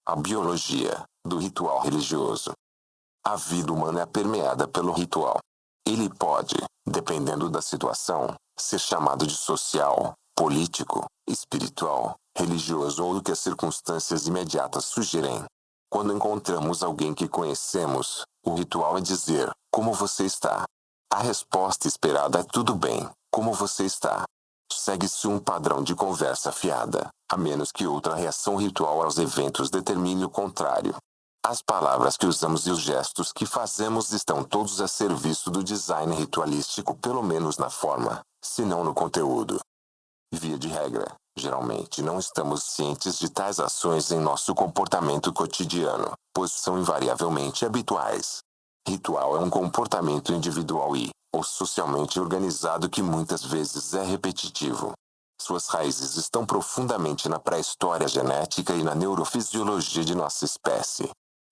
A biologia do ritual religioso. A vida humana é permeada pelo ritual. Ele pode, dependendo da situação, ser chamado de social, político, espiritual, religioso ou do que as circunstâncias imediatas sugerem. Quando encontramos alguém que conhecemos, o ritual é dizer: como você está? A resposta esperada é: tudo bem, como você está? Segue-se um padrão de conversa fiada, a menos que outra reação ritual aos eventos determine o contrário. As palavras que usamos e os gestos que fazemos estão todos a serviço do design ritualístico, pelo menos na forma, se não no conteúdo. Via de regra, geralmente não estamos cientes de tais ações em nosso comportamento cotidiano, pois são invariavelmente habituais. Ritual é um comportamento individual ou socialmente organizado que muitas vezes é repetitivo. Suas raízes estão profundamente na pré-história genética e na neurofisiologia de nossa espécie.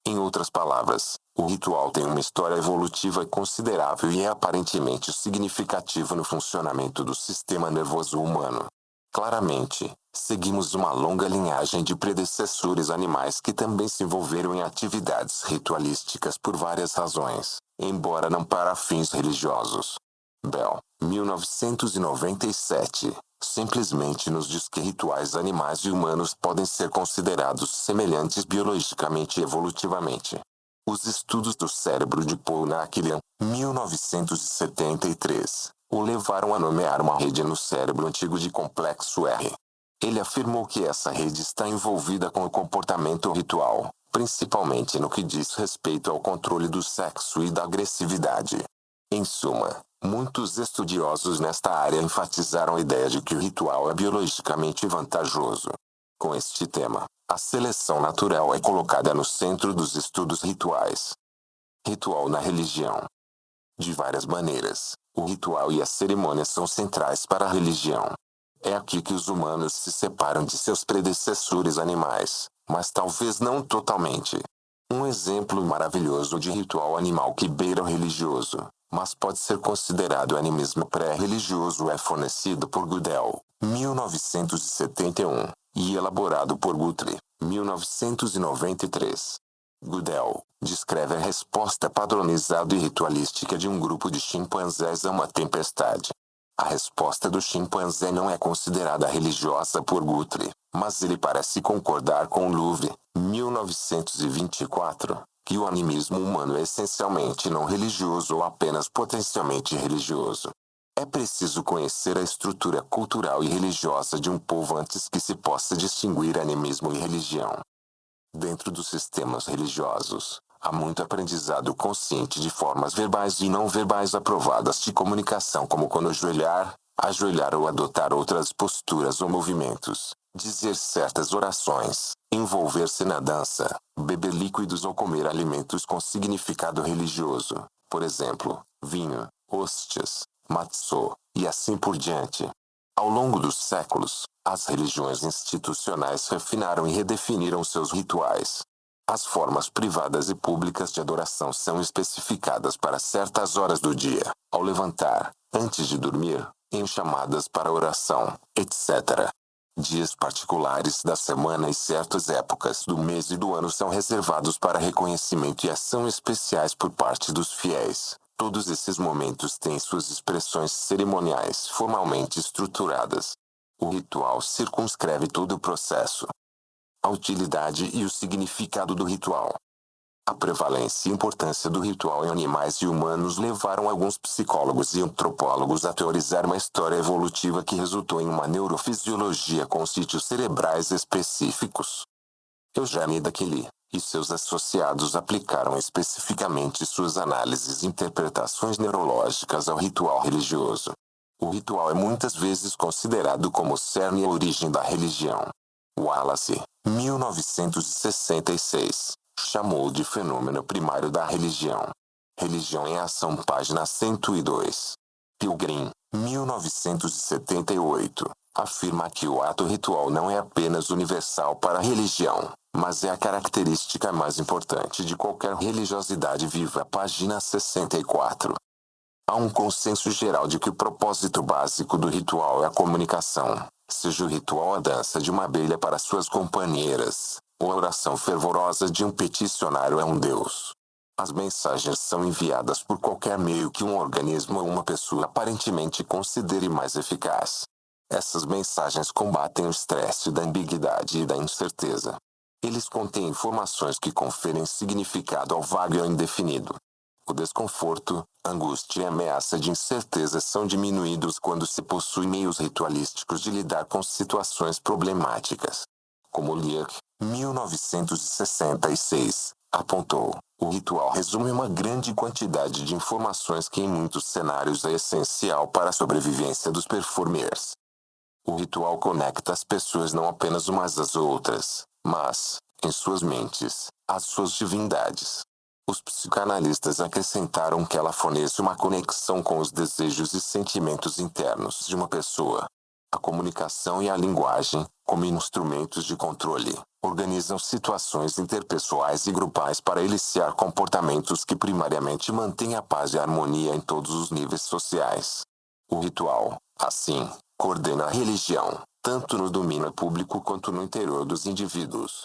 Em outras palavras, o ritual tem uma história evolutiva considerável e é aparentemente significativo no funcionamento do sistema nervoso humano. Claramente, seguimos uma longa linhagem de predecessores animais que também se envolveram em atividades ritualísticas por várias razões, embora não para fins religiosos. Bell, 1997, simplesmente nos diz que rituais animais e humanos podem ser considerados semelhantes biologicamente e evolutivamente. Os estudos do cérebro de Paul Naquilian, 1973, o levaram a nomear uma rede no cérebro antigo de complexo R. Ele afirmou que essa rede está envolvida com o comportamento ritual, principalmente no que diz respeito ao controle do sexo e da agressividade. Em suma, muitos estudiosos nesta área enfatizaram a ideia de que o ritual é biologicamente vantajoso. Com este tema, a seleção natural é colocada no centro dos estudos rituais. Ritual na religião. De várias maneiras, o ritual e a cerimônia são centrais para a religião. É aqui que os humanos se separam de seus predecessores animais, mas talvez não totalmente. Um exemplo maravilhoso de ritual animal que beira o religioso, mas pode ser considerado animismo pré-religioso, é fornecido por Goodell, 1971, e elaborado por Guthrie, 1993. Goodell descreve a resposta padronizada e ritualística de um grupo de chimpanzés a uma tempestade. A resposta do chimpanzé não é considerada religiosa por Guthrie, mas ele parece concordar com Louvre, 1924, que o animismo humano é essencialmente não religioso ou apenas potencialmente religioso. É preciso conhecer a estrutura cultural e religiosa de um povo antes que se possa distinguir animismo e religião. Dentro dos sistemas religiosos, há muito aprendizado consciente de formas verbais e não verbais aprovadas de comunicação, como quando ajoelhar ou adotar outras posturas ou movimentos, dizer certas orações, envolver-se na dança, beber líquidos ou comer alimentos com significado religioso, por exemplo, vinho, hóstias, matzô, e assim por diante. Ao longo dos séculos, as religiões institucionais refinaram e redefiniram seus rituais. As formas privadas e públicas de adoração são especificadas para certas horas do dia, ao levantar, antes de dormir, em chamadas para oração, etc. Dias particulares da semana e certas épocas do mês e do ano são reservados para reconhecimento e ação especiais por parte dos fiéis. Todos esses momentos têm suas expressões cerimoniais formalmente estruturadas. O ritual circunscreve todo o processo. A utilidade e o significado do ritual. A prevalência e importância do ritual em animais e humanos levaram alguns psicólogos e antropólogos a teorizar uma história evolutiva que resultou em uma neurofisiologia com sítios cerebrais específicos. Eugène Daquili e seus associados aplicaram especificamente suas análises e interpretações neurológicas ao ritual religioso. O ritual é muitas vezes considerado como o cerne e a origem da religião. Wallace, 1966, chamou de fenômeno primário da religião. Religião em Ação, página 102. Pilgrim, 1978, afirma que o ato ritual não é apenas universal para a religião, mas é a característica mais importante de qualquer religiosidade viva, página 64. Há um consenso geral de que o propósito básico do ritual é a comunicação, seja o ritual a dança de uma abelha para suas companheiras, A oração fervorosa de um peticionário é um deus. As mensagens são enviadas por qualquer meio que um organismo ou uma pessoa aparentemente considere mais eficaz. Essas mensagens combatem o estresse da ambiguidade e da incerteza. Eles contêm informações que conferem significado ao vago e ao indefinido. O desconforto, angústia e ameaça de incerteza são diminuídos quando se possui meios ritualísticos de lidar com situações problemáticas. Como Leach, 1966, apontou, o ritual resume uma grande quantidade de informações que em muitos cenários é essencial para a sobrevivência dos performers. O ritual conecta as pessoas não apenas umas às outras, mas, em suas mentes, às suas divindades. Os psicanalistas acrescentaram que ela fornece uma conexão com os desejos e sentimentos internos de uma pessoa. A comunicação e a linguagem, como instrumentos de controle, organizam situações interpessoais e grupais para eliciar comportamentos que primariamente mantêm a paz e a harmonia em todos os níveis sociais. O ritual, assim, coordena a religião, tanto no domínio público quanto no interior dos indivíduos.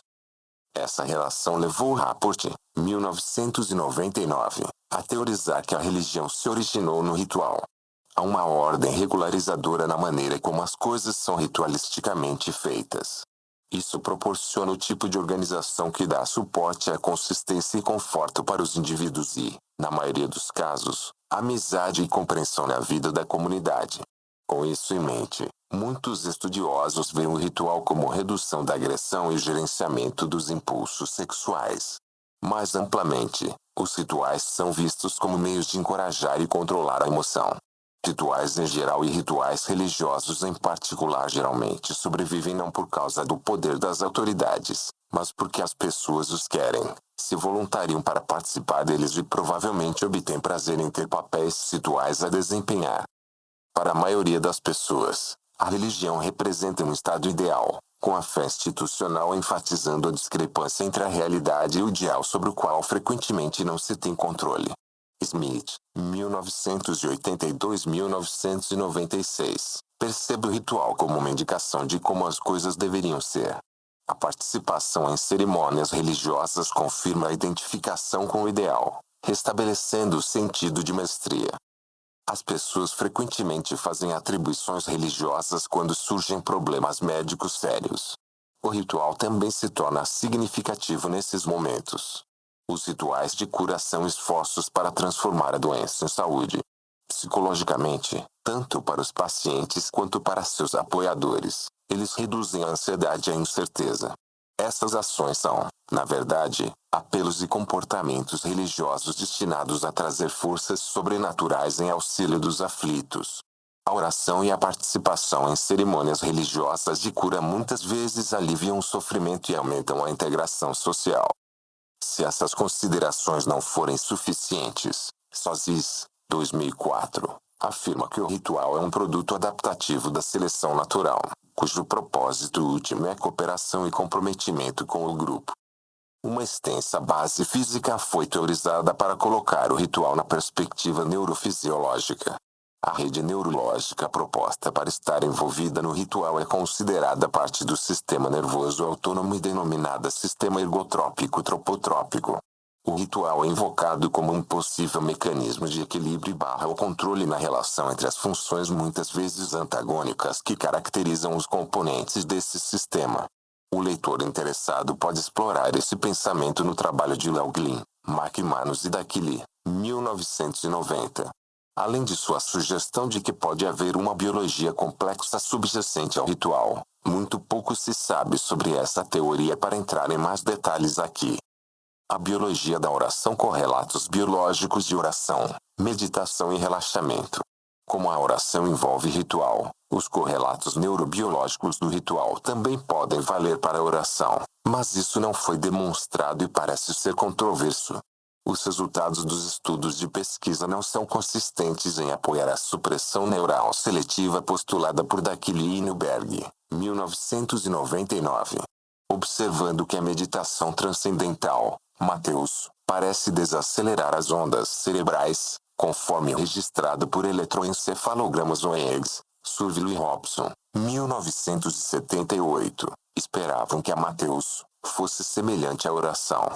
Essa relação levou Rapport, 1999, a teorizar que a religião se originou no ritual. Há uma ordem regularizadora na maneira como as coisas são ritualisticamente feitas. Isso proporciona o tipo de organização que dá suporte à consistência e conforto para os indivíduos e, na maioria dos casos, amizade e compreensão na vida da comunidade. Com isso em mente, muitos estudiosos veem o ritual como redução da agressão e gerenciamento dos impulsos sexuais. Mais amplamente, os rituais são vistos como meios de encorajar e controlar a emoção. Rituais em geral e rituais religiosos em particular geralmente sobrevivem não por causa do poder das autoridades, mas porque as pessoas os querem, se voluntariam para participar deles e provavelmente obtêm prazer em ter papéis rituais a desempenhar. Para a maioria das pessoas, a religião representa um estado ideal, com a fé institucional enfatizando a discrepância entre a realidade e o ideal sobre o qual frequentemente não se tem controle. Smith, 1982-1996, percebe o ritual como uma indicação de como as coisas deveriam ser. A participação em cerimônias religiosas confirma a identificação com o ideal, restabelecendo o sentido de mestria. As pessoas frequentemente fazem atribuições religiosas quando surgem problemas médicos sérios. O ritual também se torna significativo nesses momentos. Os rituais de cura são esforços para transformar a doença em saúde. Psicologicamente, tanto para os pacientes quanto para seus apoiadores, eles reduzem a ansiedade e a incerteza. Essas ações são, na verdade, apelos e comportamentos religiosos destinados a trazer forças sobrenaturais em auxílio dos aflitos. A oração e a participação em cerimônias religiosas de cura muitas vezes aliviam o sofrimento e aumentam a integração social. Se essas considerações não forem suficientes, Sozis, 2004, afirma que o ritual é um produto adaptativo da seleção natural, cujo propósito último é a cooperação e comprometimento com o grupo. Uma extensa base física foi teorizada para colocar o ritual na perspectiva neurofisiológica. A rede neurológica proposta para estar envolvida no ritual é considerada parte do sistema nervoso autônomo e denominada sistema ergotrópico tropotrópico. O ritual é invocado como um possível mecanismo de equilíbrio e o controle na relação entre as funções muitas vezes antagônicas que caracterizam os componentes desse sistema. O leitor interessado pode explorar esse pensamento no trabalho de Leuglin, McManus e Dakili, 1990. Além de sua sugestão de que pode haver uma biologia complexa subjacente ao ritual, muito pouco se sabe sobre essa teoria para entrar em mais detalhes aqui. A biologia da oração correlatos biológicos de oração, meditação e relaxamento. Como a oração envolve ritual, os correlatos neurobiológicos do ritual também podem valer para a oração, mas isso não foi demonstrado e parece ser controverso. Os resultados dos estudos de pesquisa não são consistentes em apoiar a supressão neural seletiva postulada por Dakili e Newberg, 1999. Observando que a meditação transcendental, Mateus, parece desacelerar as ondas cerebrais, conforme registrado por eletroencefalogramas OEGS, Surville e Robson, 1978, esperavam que a Mateus, fosse semelhante à oração.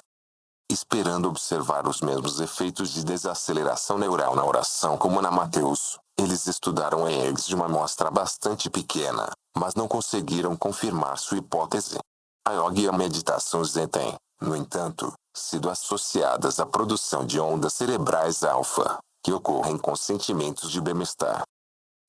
Esperando observar os mesmos efeitos de desaceleração neural na oração como na Mateus, eles estudaram eggs de uma amostra bastante pequena, mas não conseguiram confirmar sua hipótese. A yoga e a meditação zen têm, no entanto, sido associadas à produção de ondas cerebrais alfa, que ocorrem com sentimentos de bem-estar.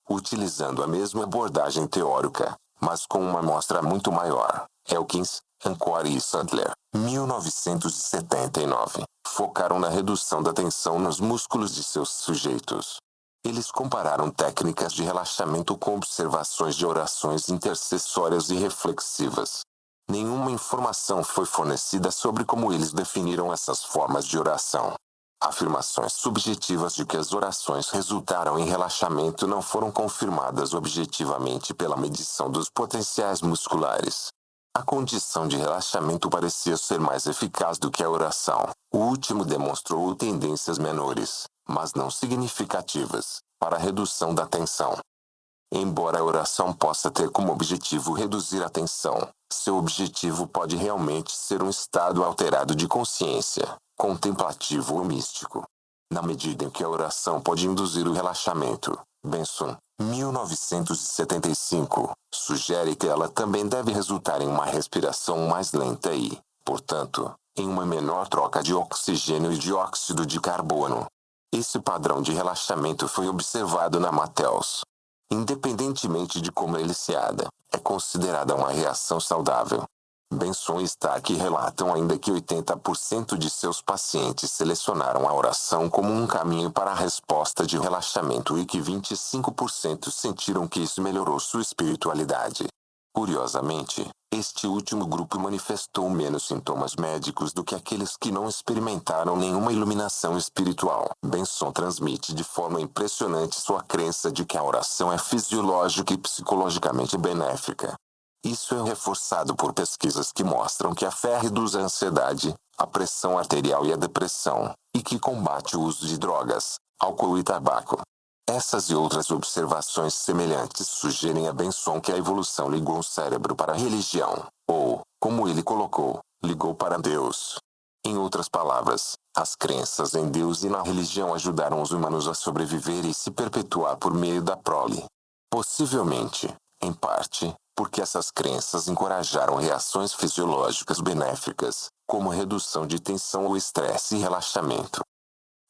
Utilizando a mesma abordagem teórica, mas com uma amostra muito maior, Elkins, Ancore e Sandler, 1979, focaram na redução da tensão nos músculos de seus sujeitos. Eles compararam técnicas de relaxamento com observações de orações intercessórias e reflexivas. Nenhuma informação foi fornecida sobre como eles definiram essas formas de oração. Afirmações subjetivas de que as orações resultaram em relaxamento não foram confirmadas objetivamente pela medição dos potenciais musculares. A condição de relaxamento parecia ser mais eficaz do que a oração. O último demonstrou tendências menores, mas não significativas, para a redução da tensão. Embora a oração possa ter como objetivo reduzir a tensão, seu objetivo pode realmente ser um estado alterado de consciência, contemplativo ou místico. Na medida em que a oração pode induzir o relaxamento, Benson, 1975, sugere que ela também deve resultar em uma respiração mais lenta e, portanto, em uma menor troca de oxigênio e dióxido de carbono. Esse padrão de relaxamento foi observado na Mateus. Independentemente de como é iniciada, é considerada uma reação saudável. Benson e Stark relatam ainda que 80% de seus pacientes selecionaram a oração como um caminho para a resposta de relaxamento e que 25% sentiram que isso melhorou sua espiritualidade. Curiosamente, este último grupo manifestou menos sintomas médicos do que aqueles que não experimentaram nenhuma iluminação espiritual. Benson transmite de forma impressionante sua crença de que a oração é fisiológica e psicologicamente benéfica. Isso é reforçado por pesquisas que mostram que a fé reduz a ansiedade, a pressão arterial e a depressão, e que combate o uso de drogas, álcool e tabaco. Essas e outras observações semelhantes sugerem a Benson que a evolução ligou o cérebro para a religião, ou, como ele colocou, ligou para Deus. Em outras palavras, as crenças em Deus e na religião ajudaram os humanos a sobreviver e se perpetuar por meio da prole. Possivelmente, em parte, porque essas crenças encorajaram reações fisiológicas benéficas, como redução de tensão ou estresse e relaxamento.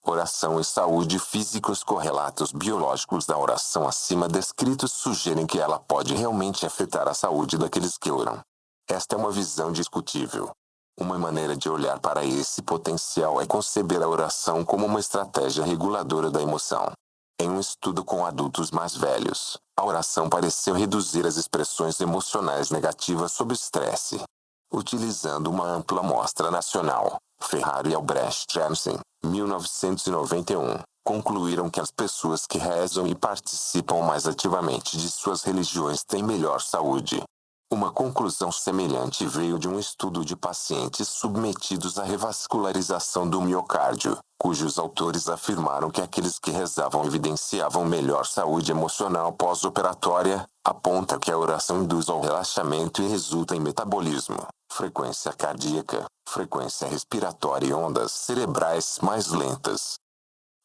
Oração e saúde física. Os correlatos biológicos da oração acima descritos sugerem que ela pode realmente afetar a saúde daqueles que oram. Esta é uma visão discutível. Uma maneira de olhar para esse potencial é conceber a oração como uma estratégia reguladora da emoção. Em um estudo com adultos mais velhos, a oração pareceu reduzir as expressões emocionais negativas sob estresse. Utilizando uma ampla amostra nacional, Ferrari e Albrecht Jensen, 1991, concluíram que as pessoas que rezam e participam mais ativamente de suas religiões têm melhor saúde. Uma conclusão semelhante veio de um estudo de pacientes submetidos à revascularização do miocárdio, cujos autores afirmaram que aqueles que rezavam evidenciavam melhor saúde emocional pós-operatória. Aponta que a oração induz ao relaxamento e resulta em metabolismo, frequência cardíaca, frequência respiratória e ondas cerebrais mais lentas.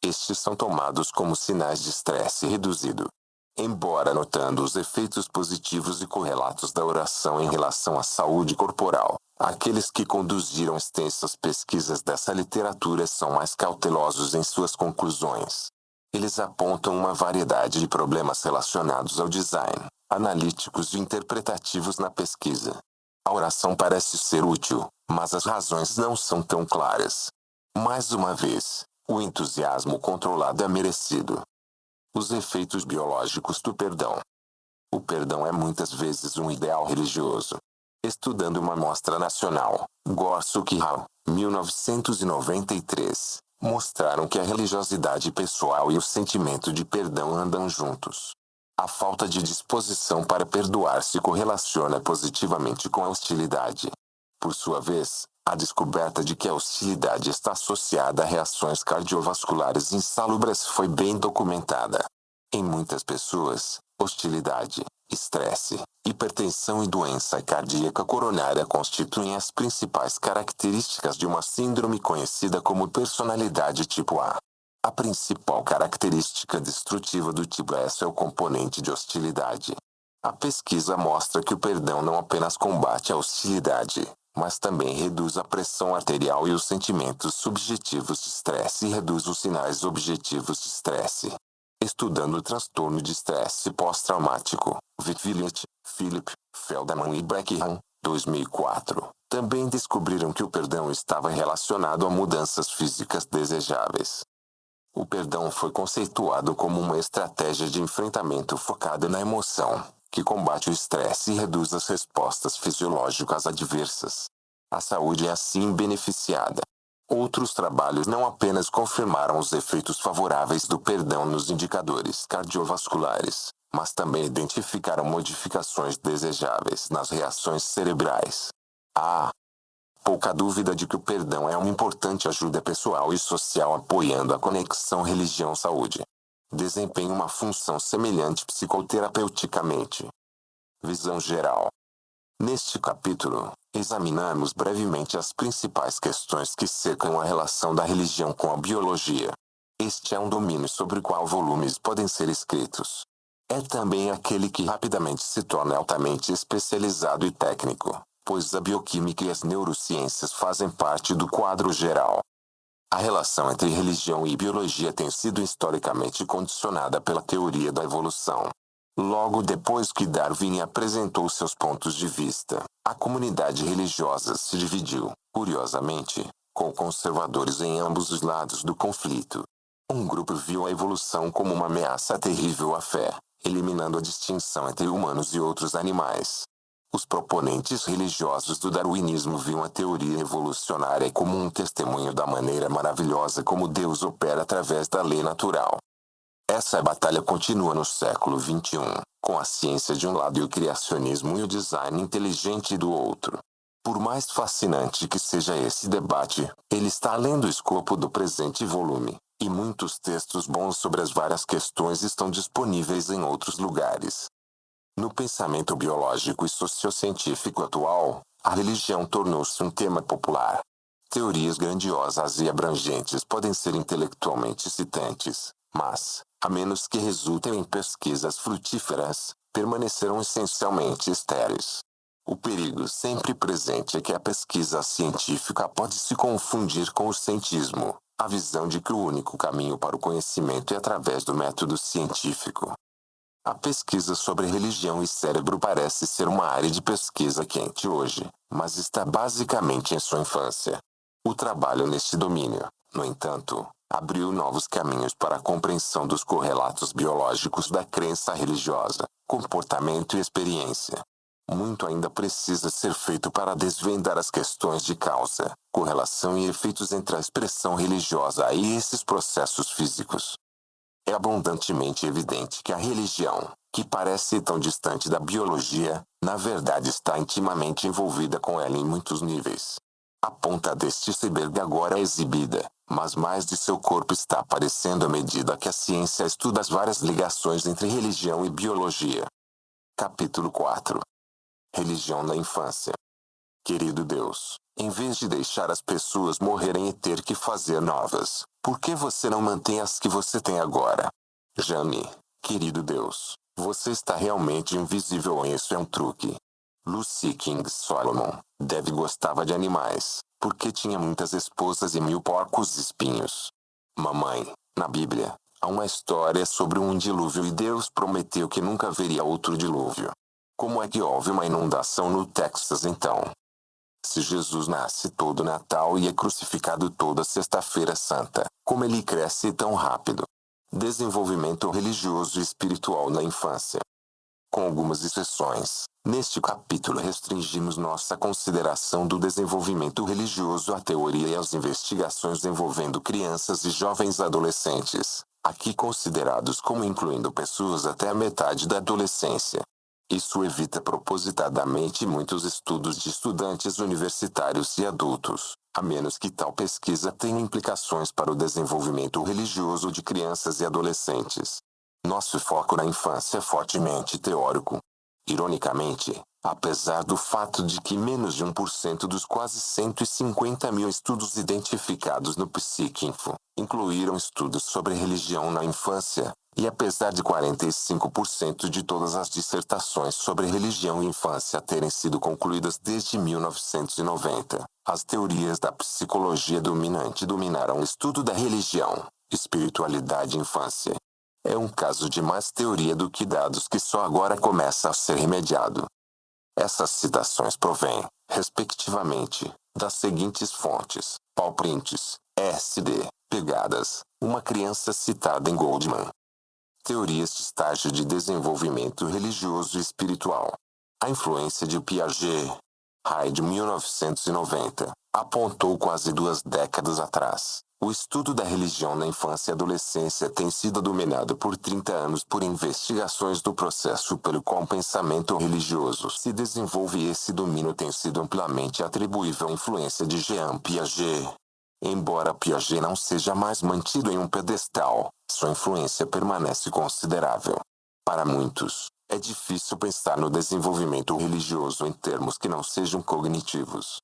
Estes são tomados como sinais de estresse reduzido. Embora notando os efeitos positivos e correlatos da oração em relação à saúde corporal, aqueles que conduziram extensas pesquisas dessa literatura são mais cautelosos em suas conclusões. Eles apontam uma variedade de problemas relacionados ao design, analíticos e interpretativos na pesquisa. A oração parece ser útil, mas as razões não são tão claras. Mais uma vez, o entusiasmo controlado é merecido. Os efeitos biológicos do perdão. O perdão é muitas vezes um ideal religioso. Estudando uma amostra nacional, Gorsuch e Hall, 1993, mostraram que a religiosidade pessoal e o sentimento de perdão andam juntos. A falta de disposição para perdoar se correlaciona positivamente com a hostilidade. Por sua vez, a descoberta de que a hostilidade está associada a reações cardiovasculares insalubres foi bem documentada. Em muitas pessoas, hostilidade, estresse, hipertensão e doença cardíaca coronária constituem as principais características de uma síndrome conhecida como personalidade tipo A. A principal característica destrutiva do tipo S é o componente de hostilidade. A pesquisa mostra que o perdão não apenas combate a hostilidade, mas também reduz a pressão arterial e os sentimentos subjetivos de estresse e reduz os sinais objetivos de estresse. Estudando o transtorno de estresse pós-traumático, Vitt, Philip, Feldman e Brackham, 2004, também descobriram que o perdão estava relacionado a mudanças físicas desejáveis. O perdão foi conceituado como uma estratégia de enfrentamento focada na emoção, que combate o estresse e reduz as respostas fisiológicas adversas. A saúde é assim beneficiada. Outros trabalhos não apenas confirmaram os efeitos favoráveis do perdão nos indicadores cardiovasculares, mas também identificaram modificações desejáveis nas reações cerebrais. Há pouca dúvida de que o perdão é uma importante ajuda pessoal e social apoiando a conexão religião-saúde. Desempenha uma função semelhante psicoterapeuticamente. Visão geral. Neste capítulo, examinamos brevemente as principais questões que cercam a relação da religião com a biologia. Este é um domínio sobre o qual volumes podem ser escritos. É também aquele que rapidamente se torna altamente especializado e técnico, pois a bioquímica e as neurociências fazem parte do quadro geral. A relação entre religião e biologia tem sido historicamente condicionada pela teoria da evolução. Logo depois que Darwin apresentou seus pontos de vista, a comunidade religiosa se dividiu, curiosamente, com conservadores em ambos os lados do conflito. Um grupo viu a evolução como uma ameaça terrível à fé, eliminando a distinção entre humanos e outros animais. Os proponentes religiosos do darwinismo viam a teoria evolucionária como um testemunho da maneira maravilhosa como Deus opera através da lei natural. Essa batalha continua no século XXI, com a ciência de um lado e o criacionismo e o design inteligente do outro. Por mais fascinante que seja esse debate, ele está além do escopo do presente volume, e muitos textos bons sobre as várias questões estão disponíveis em outros lugares. No pensamento biológico e sociocientífico atual, a religião tornou-se um tema popular. Teorias grandiosas e abrangentes podem ser intelectualmente excitantes, mas, a menos que resultem em pesquisas frutíferas, permanecerão essencialmente estéreis. O perigo sempre presente é que a pesquisa científica pode se confundir com o cientismo, a visão de que o único caminho para o conhecimento é através do método científico. A pesquisa sobre religião e cérebro parece ser uma área de pesquisa quente hoje, mas está basicamente em sua infância. O trabalho neste domínio, no entanto, abriu novos caminhos para a compreensão dos correlatos biológicos da crença religiosa, comportamento e experiência. Muito ainda precisa ser feito para desvendar as questões de causa, correlação e efeitos entre a expressão religiosa e esses processos físicos. É abundantemente evidente que a religião, que parece tão distante da biologia, na verdade está intimamente envolvida com ela em muitos níveis. A ponta deste iceberg agora é exibida, mas mais de seu corpo está aparecendo à medida que a ciência estuda as várias ligações entre religião e biologia. Capítulo 4. Religião na infância. Querido Deus, em vez de deixar as pessoas morrerem e ter que fazer novas, por que você não mantém as que você tem agora? Jane, querido Deus, você está realmente invisível e isso é um truque. Lucy King Solomon, Dave gostava de animais, porque tinha muitas esposas e 1000 porcos espinhos. Mamãe, na Bíblia, há uma história sobre um dilúvio e Deus prometeu que nunca haveria outro dilúvio. Como é que houve uma inundação no Texas então? Se Jesus nasce todo Natal e é crucificado toda Sexta-feira Santa, como ele cresce tão rápido? Desenvolvimento religioso e espiritual na infância. Com algumas exceções, neste capítulo restringimos nossa consideração do desenvolvimento religioso à teoria e às investigações envolvendo crianças e jovens adolescentes, aqui considerados como incluindo pessoas até a metade da adolescência. Isso evita propositadamente muitos estudos de estudantes universitários e adultos, a menos que tal pesquisa tenha implicações para o desenvolvimento religioso de crianças e adolescentes. Nosso foco na infância é fortemente teórico. Ironicamente, apesar do fato de que menos de 1% dos quase 150 mil estudos identificados no PsiquInfo incluíram estudos sobre religião na infância, e apesar de 45% de todas as dissertações sobre religião e infância terem sido concluídas desde 1990, as teorias da psicologia dominante dominaram o estudo da religião, espiritualidade e infância. É um caso de mais teoria do que dados que só agora começa a ser remediado. Essas citações provêm, respectivamente, das seguintes fontes: Paul Prints, SD, Pegadas, uma criança citada em Goldman. Teorias de estágio de desenvolvimento religioso e espiritual. A influência de Piaget, Hyde 1990, apontou quase 2 décadas atrás. O estudo da religião na infância e adolescência tem sido dominado por 30 anos por investigações do processo pelo qual o pensamento religioso se desenvolve, e esse domínio tem sido amplamente atribuível à influência de Jean Piaget. Embora Piaget não seja mais mantido em um pedestal, sua influência permanece considerável. Para muitos, é difícil pensar no desenvolvimento religioso em termos que não sejam cognitivos.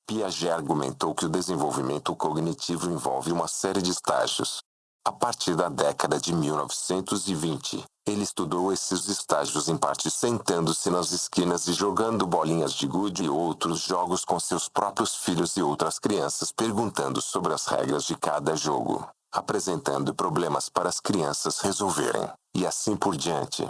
Piaget argumentou que o desenvolvimento cognitivo envolve uma série de estágios. A partir da década de 1920, ele estudou esses estágios em parte sentando-se nas esquinas e jogando bolinhas de gude e outros jogos com seus próprios filhos e outras crianças, perguntando sobre as regras de cada jogo, apresentando problemas para as crianças resolverem, e assim por diante.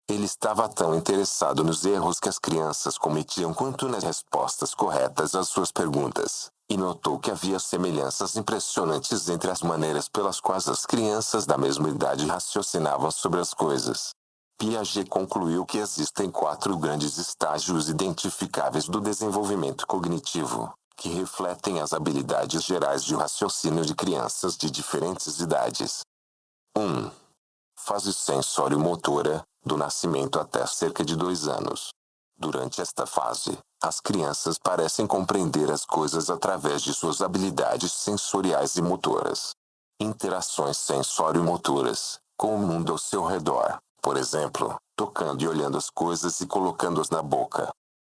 Ele estava tão interessado nos erros que as crianças cometiam quanto nas respostas corretas às suas perguntas, e notou que havia semelhanças impressionantes entre as maneiras pelas quais as crianças da mesma idade raciocinavam sobre as coisas. Piaget concluiu que existem 4 grandes estágios identificáveis do desenvolvimento cognitivo, que refletem as habilidades gerais de raciocínio de crianças de diferentes idades. 1. Fase sensório-motora, do nascimento até cerca de 2 anos. Durante esta fase, as crianças parecem compreender as coisas através de suas habilidades sensoriais e motoras. Interações sensório-motoras, com o mundo ao seu redor, por exemplo, tocando e olhando as coisas e colocando-as na boca.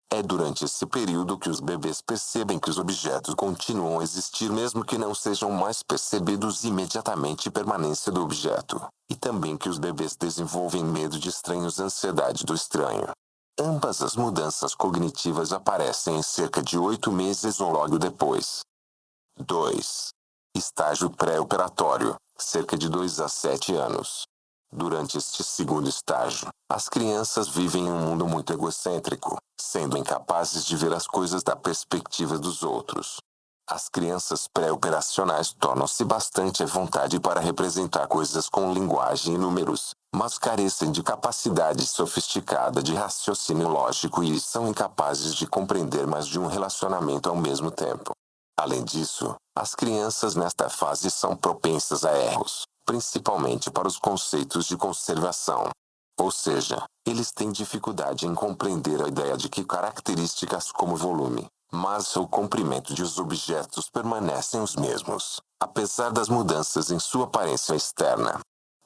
É durante esse período que os bebês percebem que os objetos continuam a existir mesmo que não sejam mais percebidos imediatamente, permanência do objeto, e também que os bebês desenvolvem medo de estranhos e ansiedade do estranho. Ambas as mudanças cognitivas aparecem em cerca de 8 meses ou logo depois. 2. Estágio pré-operatório, cerca de 2 a 7 anos. Durante este segundo estágio, as crianças vivem em um mundo muito egocêntrico, sendo incapazes de ver as coisas da perspectiva dos outros. As crianças pré-operacionais tornam-se bastante à vontade para representar coisas com linguagem e números, mas carecem de capacidade sofisticada de raciocínio lógico e são incapazes de compreender mais de um relacionamento ao mesmo tempo. Além disso, as crianças nesta fase são propensas a erros, principalmente para os conceitos de conservação. Ou seja, eles têm dificuldade em compreender a ideia de que características como volume, massa ou comprimento de os objetos permanecem os mesmos, apesar das mudanças em sua aparência externa.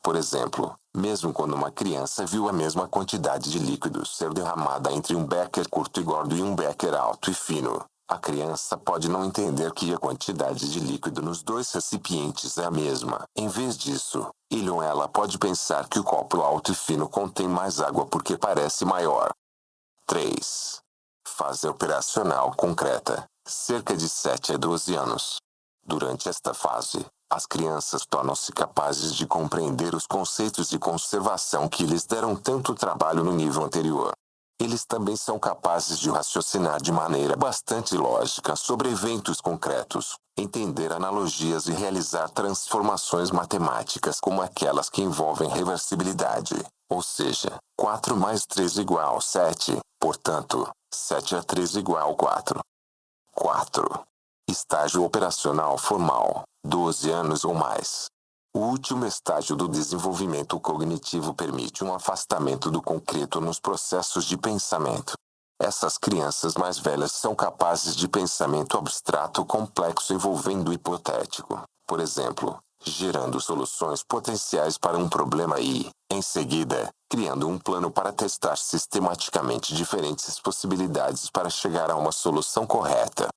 Por exemplo, mesmo quando uma criança viu a mesma quantidade de líquido ser derramada entre um becker curto e gordo e um becker alto e fino, a criança pode não entender que a quantidade de líquido nos 2 recipientes é a mesma. Em vez disso, ele ou ela pode pensar que o copo alto e fino contém mais água porque parece maior. 3. Fase operacional concreta, cerca de 7 a 12 anos. Durante esta fase, as crianças tornam-se capazes de compreender os conceitos de conservação que lhes deram tanto trabalho no nível anterior. Eles também são capazes de raciocinar de maneira bastante lógica sobre eventos concretos, entender analogias e realizar transformações matemáticas como aquelas que envolvem reversibilidade, ou seja, 4 mais 3 igual 7, portanto, 7 a 3 igual 4. 4. Estágio operacional formal, 12 anos ou mais. O último estágio do desenvolvimento cognitivo permite um afastamento do concreto nos processos de pensamento. Essas crianças mais velhas são capazes de pensamento abstrato complexo envolvendo o hipotético. Por exemplo, gerando soluções potenciais para um problema e, em seguida, criando um plano para testar sistematicamente diferentes possibilidades para chegar a uma solução correta.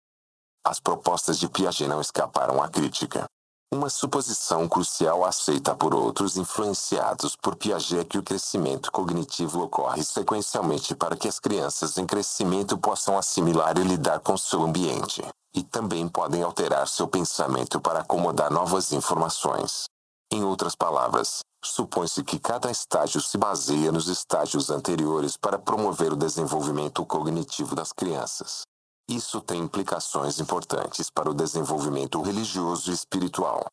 As propostas de Piaget não escaparam à crítica. Uma suposição crucial aceita por outros influenciados por Piaget é que o crescimento cognitivo ocorre sequencialmente para que as crianças em crescimento possam assimilar e lidar com seu ambiente, e também podem alterar seu pensamento para acomodar novas informações. Em outras palavras, supõe-se que cada estágio se baseia nos estágios anteriores para promover o desenvolvimento cognitivo das crianças. Isso tem implicações importantes para o desenvolvimento religioso e espiritual.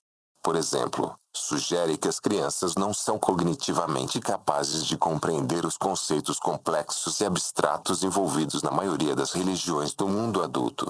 Por exemplo, sugere que as crianças não são cognitivamente capazes de compreender os conceitos complexos e abstratos envolvidos na maioria das religiões do mundo adulto.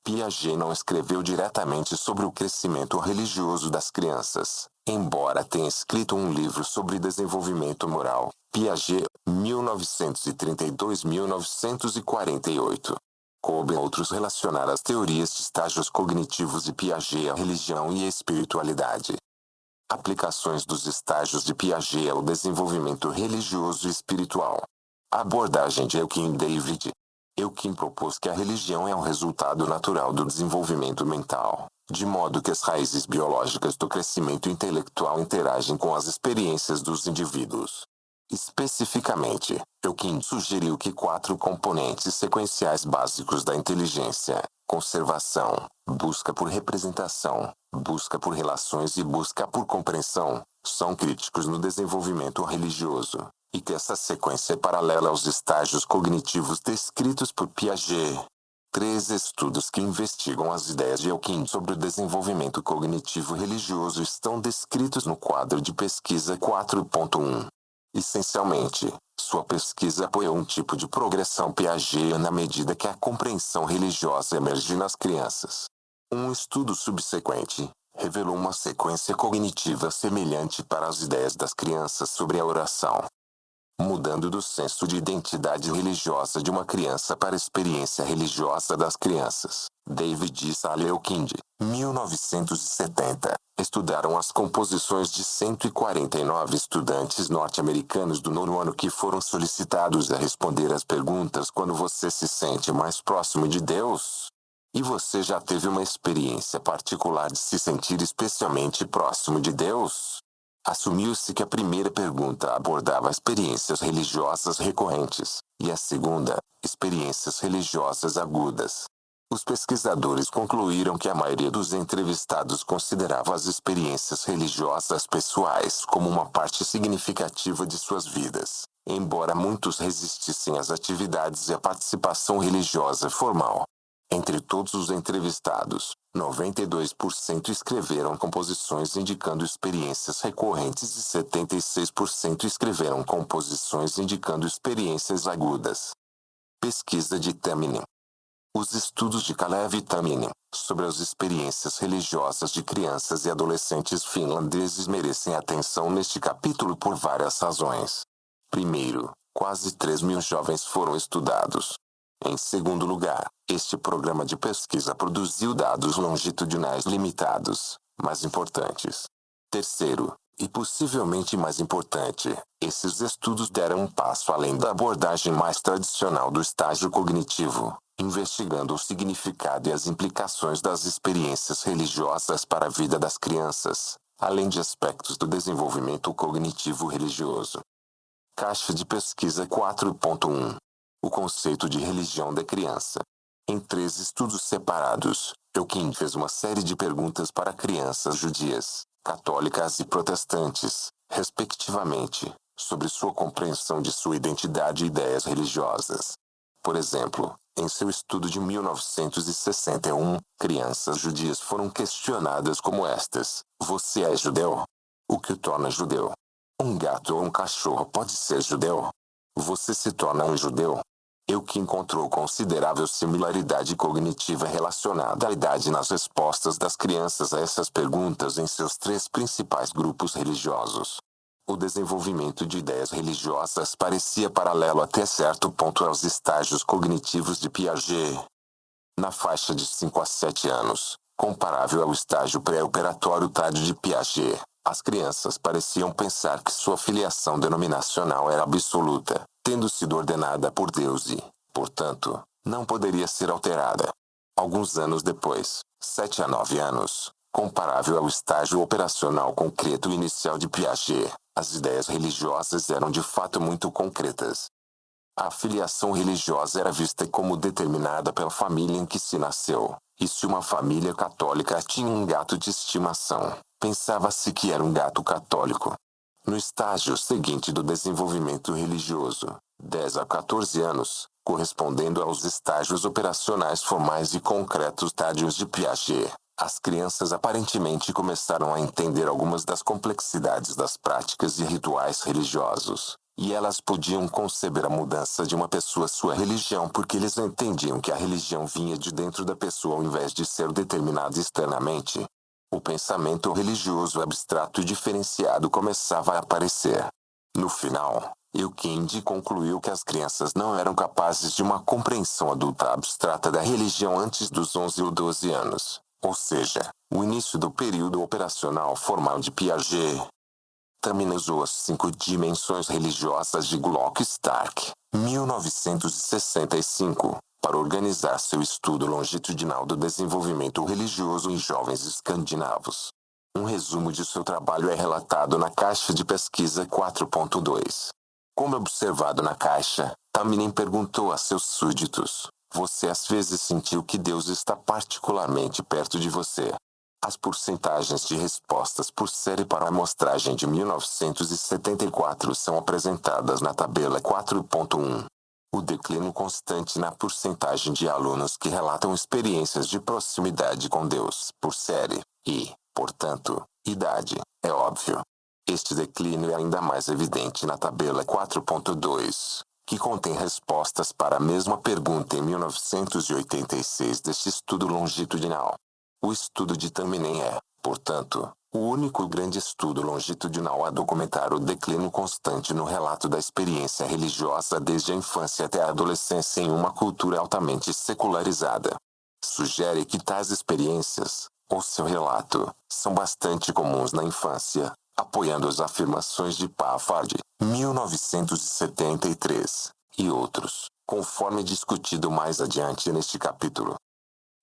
Piaget não escreveu diretamente sobre o crescimento religioso das crianças, embora tenha escrito um livro sobre desenvolvimento moral, Piaget, 1932-1948. Coube a outros relacionar as teorias de estágios cognitivos de Piaget à religião e à espiritualidade. Aplicações dos estágios de Piaget ao desenvolvimento religioso e espiritual. A abordagem de Elkin David. Elkin propôs que a religião é um resultado natural do desenvolvimento mental, de modo que as raízes biológicas do crescimento intelectual interagem com as experiências dos indivíduos. Especificamente, Elkin sugeriu que 4 componentes sequenciais básicos da inteligência, conservação, busca por representação, busca por relações e busca por compreensão, são críticos no desenvolvimento religioso, e que essa sequência é paralela aos estágios cognitivos descritos por Piaget. 3 estudos que investigam as ideias de Elkin sobre o desenvolvimento cognitivo religioso estão descritos no quadro de pesquisa 4.1. Essencialmente, sua pesquisa apoiou um tipo de progressão Piagetiana na medida que a compreensão religiosa emerge nas crianças. Um estudo subsequente revelou uma sequência cognitiva semelhante para as ideias das crianças sobre a oração. Mudando do senso de identidade religiosa de uma criança para a experiência religiosa das crianças, David e Sally Elkind, 1970, estudaram as composições de 149 estudantes norte-americanos do nono ano que foram solicitados a responder às perguntas: quando você se sente mais próximo de Deus? E você já teve uma experiência particular de se sentir especialmente próximo de Deus? Assumiu-se que a primeira pergunta abordava experiências religiosas recorrentes, e a segunda, experiências religiosas agudas. Os pesquisadores concluíram que a maioria dos entrevistados considerava as experiências religiosas pessoais como uma parte significativa de suas vidas, embora muitos resistissem às atividades e à participação religiosa formal. Entre todos os entrevistados, 92% escreveram composições indicando experiências recorrentes e 76% escreveram composições indicando experiências agudas. Pesquisa de Tamminen. Os estudos de Kalev e Tamminen sobre as experiências religiosas de crianças e adolescentes finlandeses merecem atenção neste capítulo por várias razões. Primeiro, quase 3.000 jovens foram estudados. Em segundo lugar, este programa de pesquisa produziu dados longitudinais limitados, mas importantes. Terceiro, e possivelmente mais importante, esses estudos deram um passo além da abordagem mais tradicional do estágio cognitivo, investigando o significado e as implicações das experiências religiosas para a vida das crianças, além de aspectos do desenvolvimento cognitivo religioso. Caixa de pesquisa 4.1. O conceito de religião da criança. Em 3 estudos separados, Elkin fez uma série de perguntas para crianças judias, católicas e protestantes, respectivamente, sobre sua compreensão de sua identidade e ideias religiosas. Por exemplo, em seu estudo de 1961, crianças judias foram questionadas como estas: você é judeu? O que o torna judeu? Um gato ou um cachorro pode ser judeu? Você se torna um judeu? Elkin encontrou considerável similaridade cognitiva relacionada à idade nas respostas das crianças a essas perguntas em seus 3 principais grupos religiosos. O desenvolvimento de ideias religiosas parecia paralelo até certo ponto aos estágios cognitivos de Piaget. Na faixa de 5 a 7 anos, comparável ao estágio pré-operatório tardio de Piaget. As crianças pareciam pensar que sua filiação denominacional era absoluta, tendo sido ordenada por Deus e, portanto, não poderia ser alterada. Alguns anos depois, 7 a 9 anos, comparável ao estágio operacional concreto inicial de Piaget, as ideias religiosas eram de fato muito concretas. A filiação religiosa era vista como determinada pela família em que se nasceu, e se uma família católica tinha um gato de estimação, pensava-se que era um gato católico. No estágio seguinte do desenvolvimento religioso, 10 a 14 anos, correspondendo aos estágios operacionais formais e concretos tardios de Piaget, as crianças aparentemente começaram a entender algumas das complexidades das práticas e rituais religiosos, e elas podiam conceber a mudança de uma pessoa sua religião porque eles entendiam que a religião vinha de dentro da pessoa ao invés de ser determinada externamente. O pensamento religioso abstrato e diferenciado começava a aparecer. No final, Elkind concluiu que as crianças não eram capazes de uma compreensão adulta abstrata da religião antes dos 11 ou 12 anos, ou seja, o início do período operacional formal de Piaget. Também usou as 5 dimensões religiosas de Glock-Stark, 1965, para organizar seu estudo longitudinal do desenvolvimento religioso em jovens escandinavos. Um resumo de seu trabalho é relatado na caixa de pesquisa 4.2. Como observado na caixa, Taminen perguntou a seus súditos: você às vezes sentiu que Deus está particularmente perto de você? As porcentagens de respostas por série para a amostragem de 1974 são apresentadas na tabela 4.1. O declínio constante na porcentagem de alunos que relatam experiências de proximidade com Deus, por série, e, portanto, idade, é óbvio. Este declínio é ainda mais evidente na tabela 4.2, que contém respostas para a mesma pergunta em 1986 deste estudo longitudinal. O estudo de Taminen é, portanto, o único grande estudo longitudinal a documentar o declínio constante no relato da experiência religiosa desde a infância até a adolescência em uma cultura altamente secularizada. Sugere que tais experiências, ou seu relato, são bastante comuns na infância, apoiando as afirmações de Paffard, 1973, e outros, conforme discutido mais adiante neste capítulo.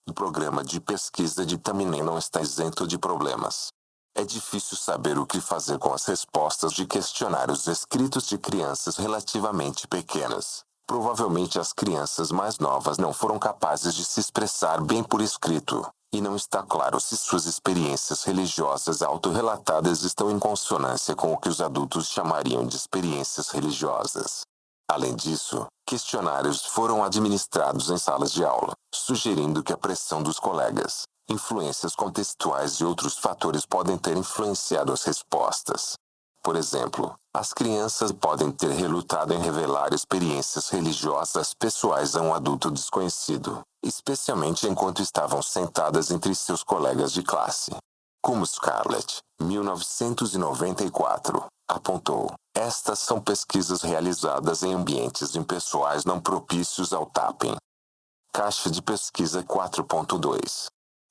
O programa de pesquisa de Taminen não está isento de problemas. É difícil saber o que fazer com as respostas de questionários escritos de crianças relativamente pequenas. Provavelmente as crianças mais novas não foram capazes de se expressar bem por escrito, e não está claro se suas experiências religiosas autorrelatadas estão em consonância com o que os adultos chamariam de experiências religiosas. Além disso, questionários foram administrados em salas de aula, sugerindo que a pressão dos colegas, influências contextuais e outros fatores podem ter influenciado as respostas. Por exemplo, as crianças podem ter relutado em revelar experiências religiosas pessoais a um adulto desconhecido, especialmente enquanto estavam sentadas entre seus colegas de classe. Como Scarlett, 1994, apontou, estas são pesquisas realizadas em ambientes impessoais não propícios ao tapping. Caixa de pesquisa 4.2.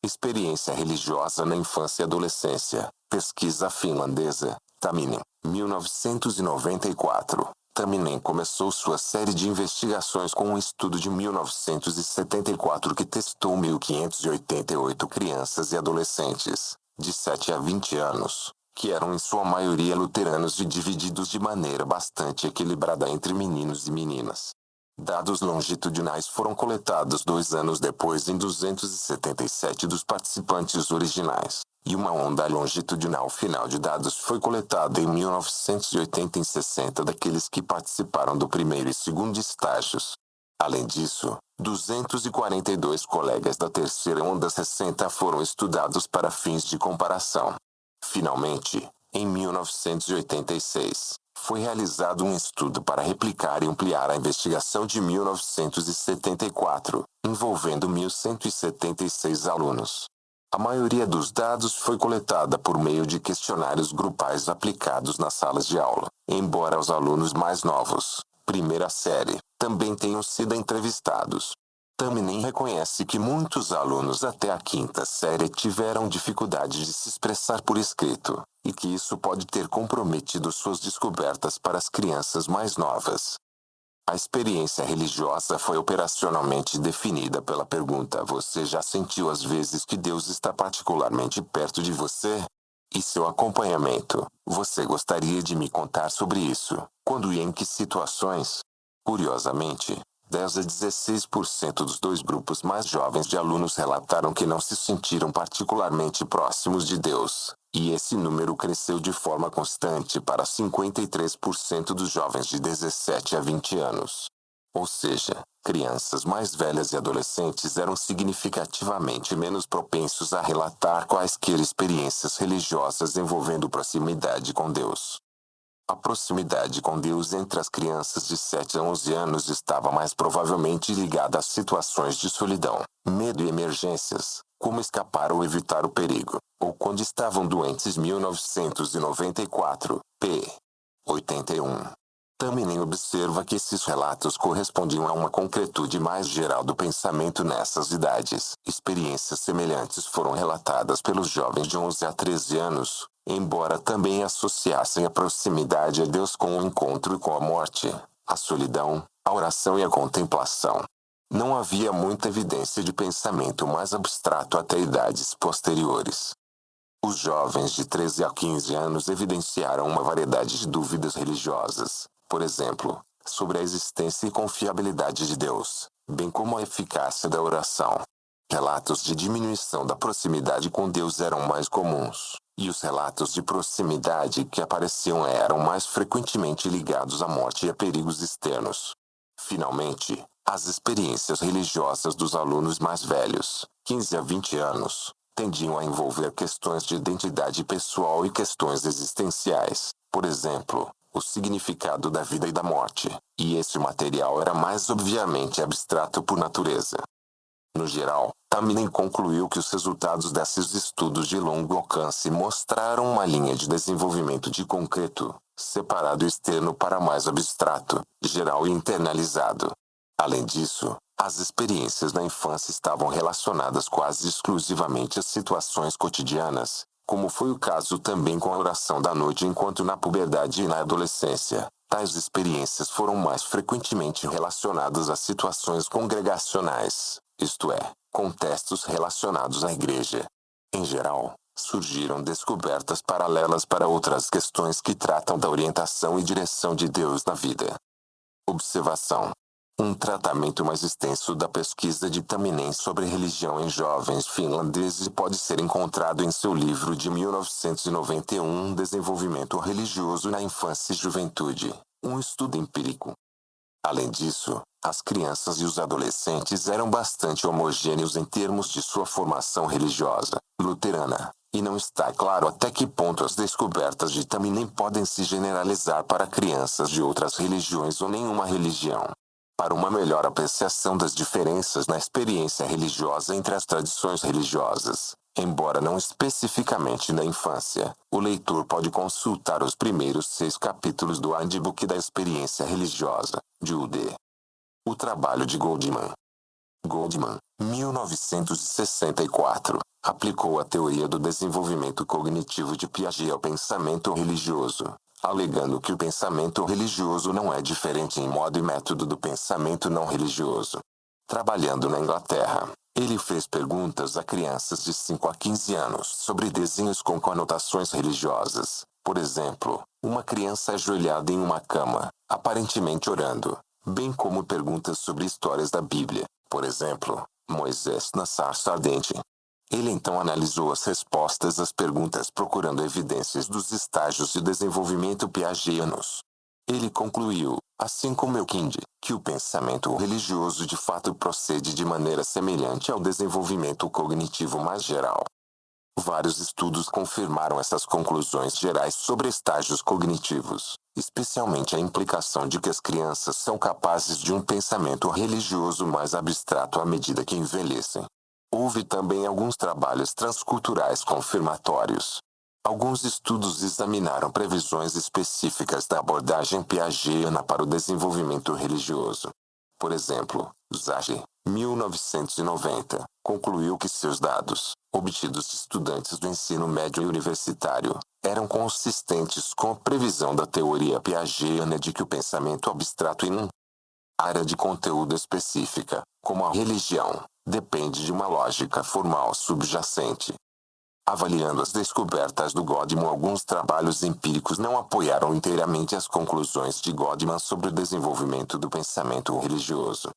Experiência religiosa na infância e adolescência. Pesquisa finlandesa. Taminen, 1994. Taminen começou sua série de investigações com um estudo de 1974 que testou 1.588 crianças e adolescentes, de 7 a 20 anos, que eram em sua maioria luteranos e divididos de maneira bastante equilibrada entre meninos e meninas. Dados longitudinais foram coletados 2 anos depois em 277 dos participantes originais, e uma onda longitudinal final de dados foi coletada em 1980 em 60 daqueles que participaram do primeiro e segundo estágios. Além disso, 242 colegas da terceira onda 60 foram estudados para fins de comparação. Finalmente, em 1986, foi realizado um estudo para replicar e ampliar a investigação de 1974, envolvendo 1.176 alunos. A maioria dos dados foi coletada por meio de questionários grupais aplicados nas salas de aula, embora os alunos mais novos, primeira série, também tenham sido entrevistados. Tamminen reconhece que muitos alunos até a quinta série tiveram dificuldade de se expressar por escrito, e que isso pode ter comprometido suas descobertas para as crianças mais novas. A experiência religiosa foi operacionalmente definida pela pergunta: você já sentiu às vezes que Deus está particularmente perto de você? E seu acompanhamento: você gostaria de me contar sobre isso? Quando e em que situações? Curiosamente, 10 a 16% dos dois grupos mais jovens de alunos relataram que não se sentiram particularmente próximos de Deus, e esse número cresceu de forma constante para 53% dos jovens de 17 a 20 anos. Ou seja, crianças mais velhas e adolescentes eram significativamente menos propensos a relatar quaisquer experiências religiosas envolvendo proximidade com Deus. A proximidade com Deus entre as crianças de 7 a 11 anos estava mais provavelmente ligada a situações de solidão, medo e emergências, como escapar ou evitar o perigo, ou quando estavam doentes. 1994, p. 81. Tamminen observa que esses relatos correspondiam a uma concretude mais geral do pensamento nessas idades. Experiências semelhantes foram relatadas pelos jovens de 11 a 13 anos, embora também associassem a proximidade a Deus com o encontro com a morte, a solidão, a oração e a contemplação. Não havia muita evidência de pensamento mais abstrato até idades posteriores. Os jovens de 13 a 15 anos evidenciaram uma variedade de dúvidas religiosas, por exemplo, sobre a existência e confiabilidade de Deus, bem como a eficácia da oração. Relatos de diminuição da proximidade com Deus eram mais comuns, e os relatos de proximidade que apareciam eram mais frequentemente ligados à morte e a perigos externos. Finalmente, as experiências religiosas dos alunos mais velhos, 15 a 20 anos, tendiam a envolver questões de identidade pessoal e questões existenciais, por exemplo, o significado da vida e da morte, e esse material era mais obviamente abstrato por natureza. No geral, Tamminen concluiu que os resultados desses estudos de longo alcance mostraram uma linha de desenvolvimento de concreto, separado externo para mais abstrato, geral e internalizado. Além disso, as experiências na infância estavam relacionadas quase exclusivamente às situações cotidianas, como foi o caso também com a oração da noite, enquanto na puberdade e na adolescência, tais experiências foram mais frequentemente relacionadas a situações congregacionais, isto é, contextos relacionados à igreja. Em geral, surgiram descobertas paralelas para outras questões que tratam da orientação e direção de Deus na vida. Observação. Um tratamento mais extenso da pesquisa de Tamminen sobre religião em jovens finlandeses pode ser encontrado em seu livro de 1991, Desenvolvimento Religioso na Infância e Juventude, um estudo empírico. Além disso, as crianças e os adolescentes eram bastante homogêneos em termos de sua formação religiosa, luterana, e não está claro até que ponto as descobertas de Tamminen podem se generalizar para crianças de outras religiões ou nenhuma religião. Para uma melhor apreciação das diferenças na experiência religiosa entre as tradições religiosas, embora não especificamente na infância, o leitor pode consultar os primeiros 6 capítulos do Handbook da Experiência Religiosa, de U.D. O trabalho de Goldman. Goldman, 1964, aplicou a teoria do desenvolvimento cognitivo de Piaget ao pensamento religioso, alegando que o pensamento religioso não é diferente em modo e método do pensamento não religioso. Trabalhando na Inglaterra, ele fez perguntas a crianças de 5 a 15 anos sobre desenhos com conotações religiosas. Por exemplo, uma criança ajoelhada em uma cama, aparentemente orando, bem como perguntas sobre histórias da Bíblia, por exemplo, Moisés na sarça ardente. Ele então analisou as respostas às perguntas procurando evidências dos estágios de desenvolvimento piagetianos. Ele concluiu, assim como Elkind, que o pensamento religioso de fato procede de maneira semelhante ao desenvolvimento cognitivo mais geral. Vários estudos confirmaram essas conclusões gerais sobre estágios cognitivos, especialmente a implicação de que as crianças são capazes de um pensamento religioso mais abstrato à medida que envelhecem. Houve também alguns trabalhos transculturais confirmatórios. Alguns estudos examinaram previsões específicas da abordagem piagetiana para o desenvolvimento religioso. Por exemplo, Zage, 1990, concluiu que seus dados, obtidos de estudantes do ensino médio e universitário, eram consistentes com a previsão da teoria piagetiana de que o pensamento abstrato em área de conteúdo específica, como a religião, depende de uma lógica formal subjacente. Avaliando as descobertas do Goldman, alguns trabalhos empíricos não apoiaram inteiramente as conclusões de Goldman sobre o desenvolvimento do pensamento religioso.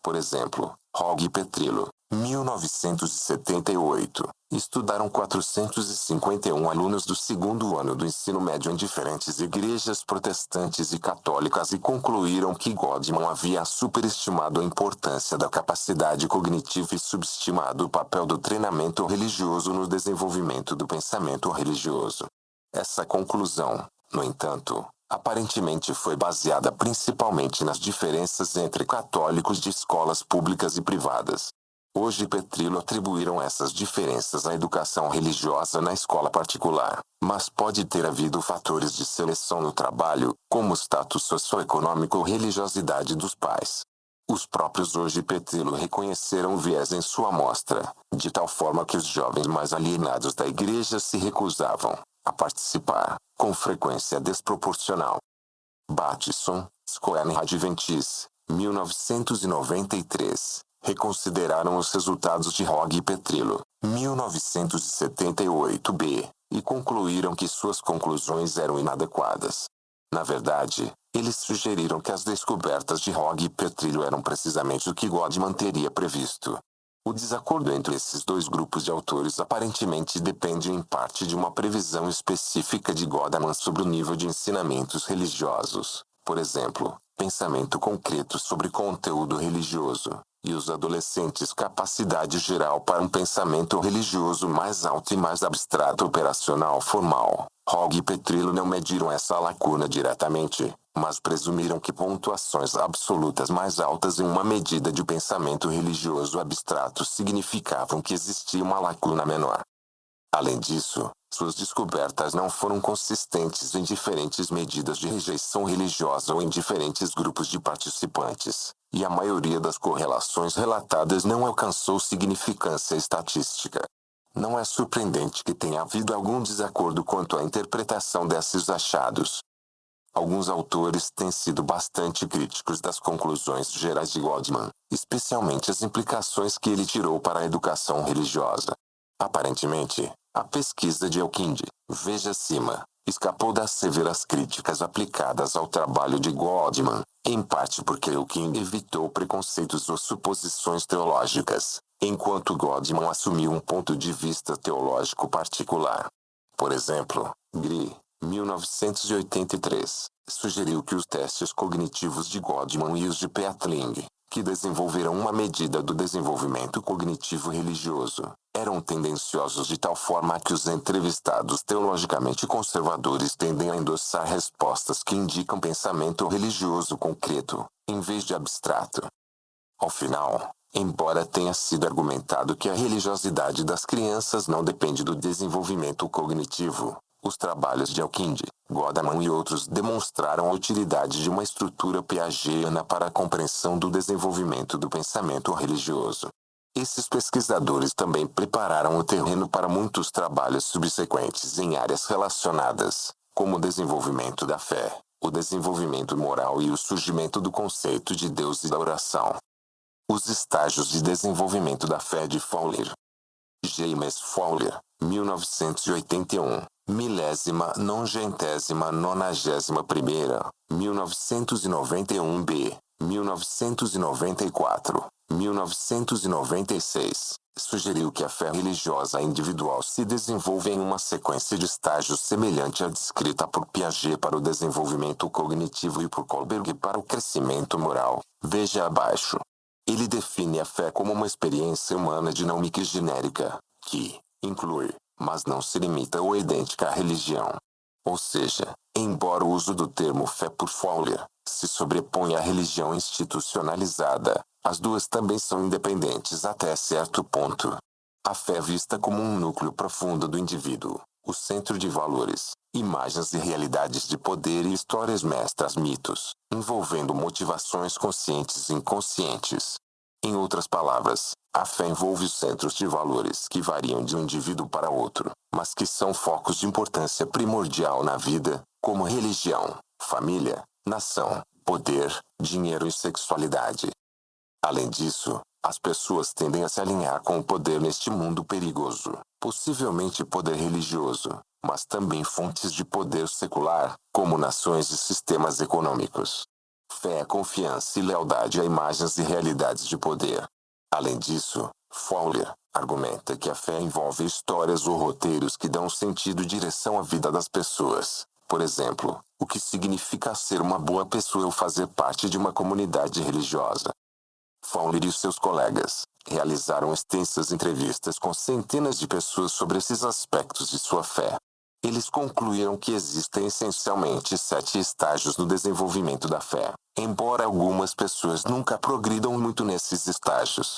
Por exemplo, Hogg e Petrillo, 1978, estudaram 451 alunos do segundo ano do ensino médio em diferentes igrejas protestantes e católicas e concluíram que Goldman havia superestimado a importância da capacidade cognitiva e subestimado o papel do treinamento religioso no desenvolvimento do pensamento religioso. Essa conclusão, no entanto, aparentemente foi baseada principalmente nas diferenças entre católicos de escolas públicas e privadas. Hoje Petrillo atribuíram essas diferenças à educação religiosa na escola particular, mas pode ter havido fatores de seleção no trabalho, como o status socioeconômico ou religiosidade dos pais. Os próprios hoje Petrillo reconheceram o viés em sua amostra, de tal forma que os jovens mais alienados da igreja se recusavam a participar, com frequência desproporcional. Bateson, Schoen Adventist, 1993, reconsideraram os resultados de Hogg e Petrillo, 1978b, e concluíram que suas conclusões eram inadequadas. Na verdade, eles sugeriram que as descobertas de Hogg e Petrillo eram precisamente o que Goldman teria previsto. O desacordo entre esses dois grupos de autores aparentemente depende em parte de uma previsão específica de Goldman sobre o nível de ensinamentos religiosos, por exemplo, pensamento concreto sobre conteúdo religioso, e os adolescentes capacidade geral para um pensamento religioso mais alto e mais abstrato operacional formal. Hogg e Petrillo não mediram essa lacuna diretamente, mas presumiram que pontuações absolutas mais altas em uma medida de pensamento religioso abstrato significavam que existia uma lacuna menor. Além disso, suas descobertas não foram consistentes em diferentes medidas de rejeição religiosa ou em diferentes grupos de participantes, e a maioria das correlações relatadas não alcançou significância estatística. Não é surpreendente que tenha havido algum desacordo quanto à interpretação desses achados. Alguns autores têm sido bastante críticos das conclusões gerais de Goldman, especialmente as implicações que ele tirou para a educação religiosa. Aparentemente, a pesquisa de Elkind, veja acima, escapou das severas críticas aplicadas ao trabalho de Goldman, em parte porque Elkind evitou preconceitos ou suposições teológicas, enquanto Goldman assumiu um ponto de vista teológico particular. Por exemplo, Gray, 1983, sugeriu que os testes cognitivos de Goldman e os de Peatling, que desenvolveram uma medida do desenvolvimento cognitivo religioso, eram tendenciosos de tal forma que os entrevistados teologicamente conservadores tendem a endossar respostas que indicam pensamento religioso concreto, em vez de abstrato. Ao final, embora tenha sido argumentado que a religiosidade das crianças não depende do desenvolvimento cognitivo, os trabalhos de Elkind, Goldman e outros demonstraram a utilidade de uma estrutura piagetiana para a compreensão do desenvolvimento do pensamento religioso. Esses pesquisadores também prepararam o terreno para muitos trabalhos subsequentes em áreas relacionadas, como o desenvolvimento da fé, o desenvolvimento moral e o surgimento do conceito de Deus e da oração. Os estágios de desenvolvimento da fé de Fowler. James Fowler, 1981, milésima nongentésima 91ª, 1991b, 1994, 1996, sugeriu que a fé religiosa individual se desenvolve em uma sequência de estágios semelhante à descrita por Piaget para o desenvolvimento cognitivo e por Kohlberg para o crescimento moral. Veja abaixo. Ele define a fé como uma experiência humana dinâmica e genérica, que inclui, mas não se limita ou é idêntica à religião. Ou seja, embora o uso do termo fé por Fowler se sobreponha à religião institucionalizada, as duas também são independentes até certo ponto. A fé é vista como um núcleo profundo do indivíduo, o centro de valores, imagens e realidades de poder e histórias mestras mitos, envolvendo motivações conscientes e inconscientes. Em outras palavras, a fé envolve centros de valores que variam de um indivíduo para outro, mas que são focos de importância primordial na vida, como religião, família, nação, poder, dinheiro e sexualidade. Além disso, as pessoas tendem a se alinhar com o poder neste mundo perigoso, possivelmente poder religioso, mas também fontes de poder secular, como nações e sistemas econômicos. Fé é confiança e lealdade a imagens e realidades de poder. Além disso, Fowler argumenta que a fé envolve histórias ou roteiros que dão sentido e direção à vida das pessoas. Por exemplo, o que significa ser uma boa pessoa ou fazer parte de uma comunidade religiosa. Fowler e seus colegas realizaram extensas entrevistas com centenas de pessoas sobre esses aspectos de sua fé. Eles concluíram que existem essencialmente 7 estágios no desenvolvimento da fé, embora algumas pessoas nunca progridam muito nesses estágios.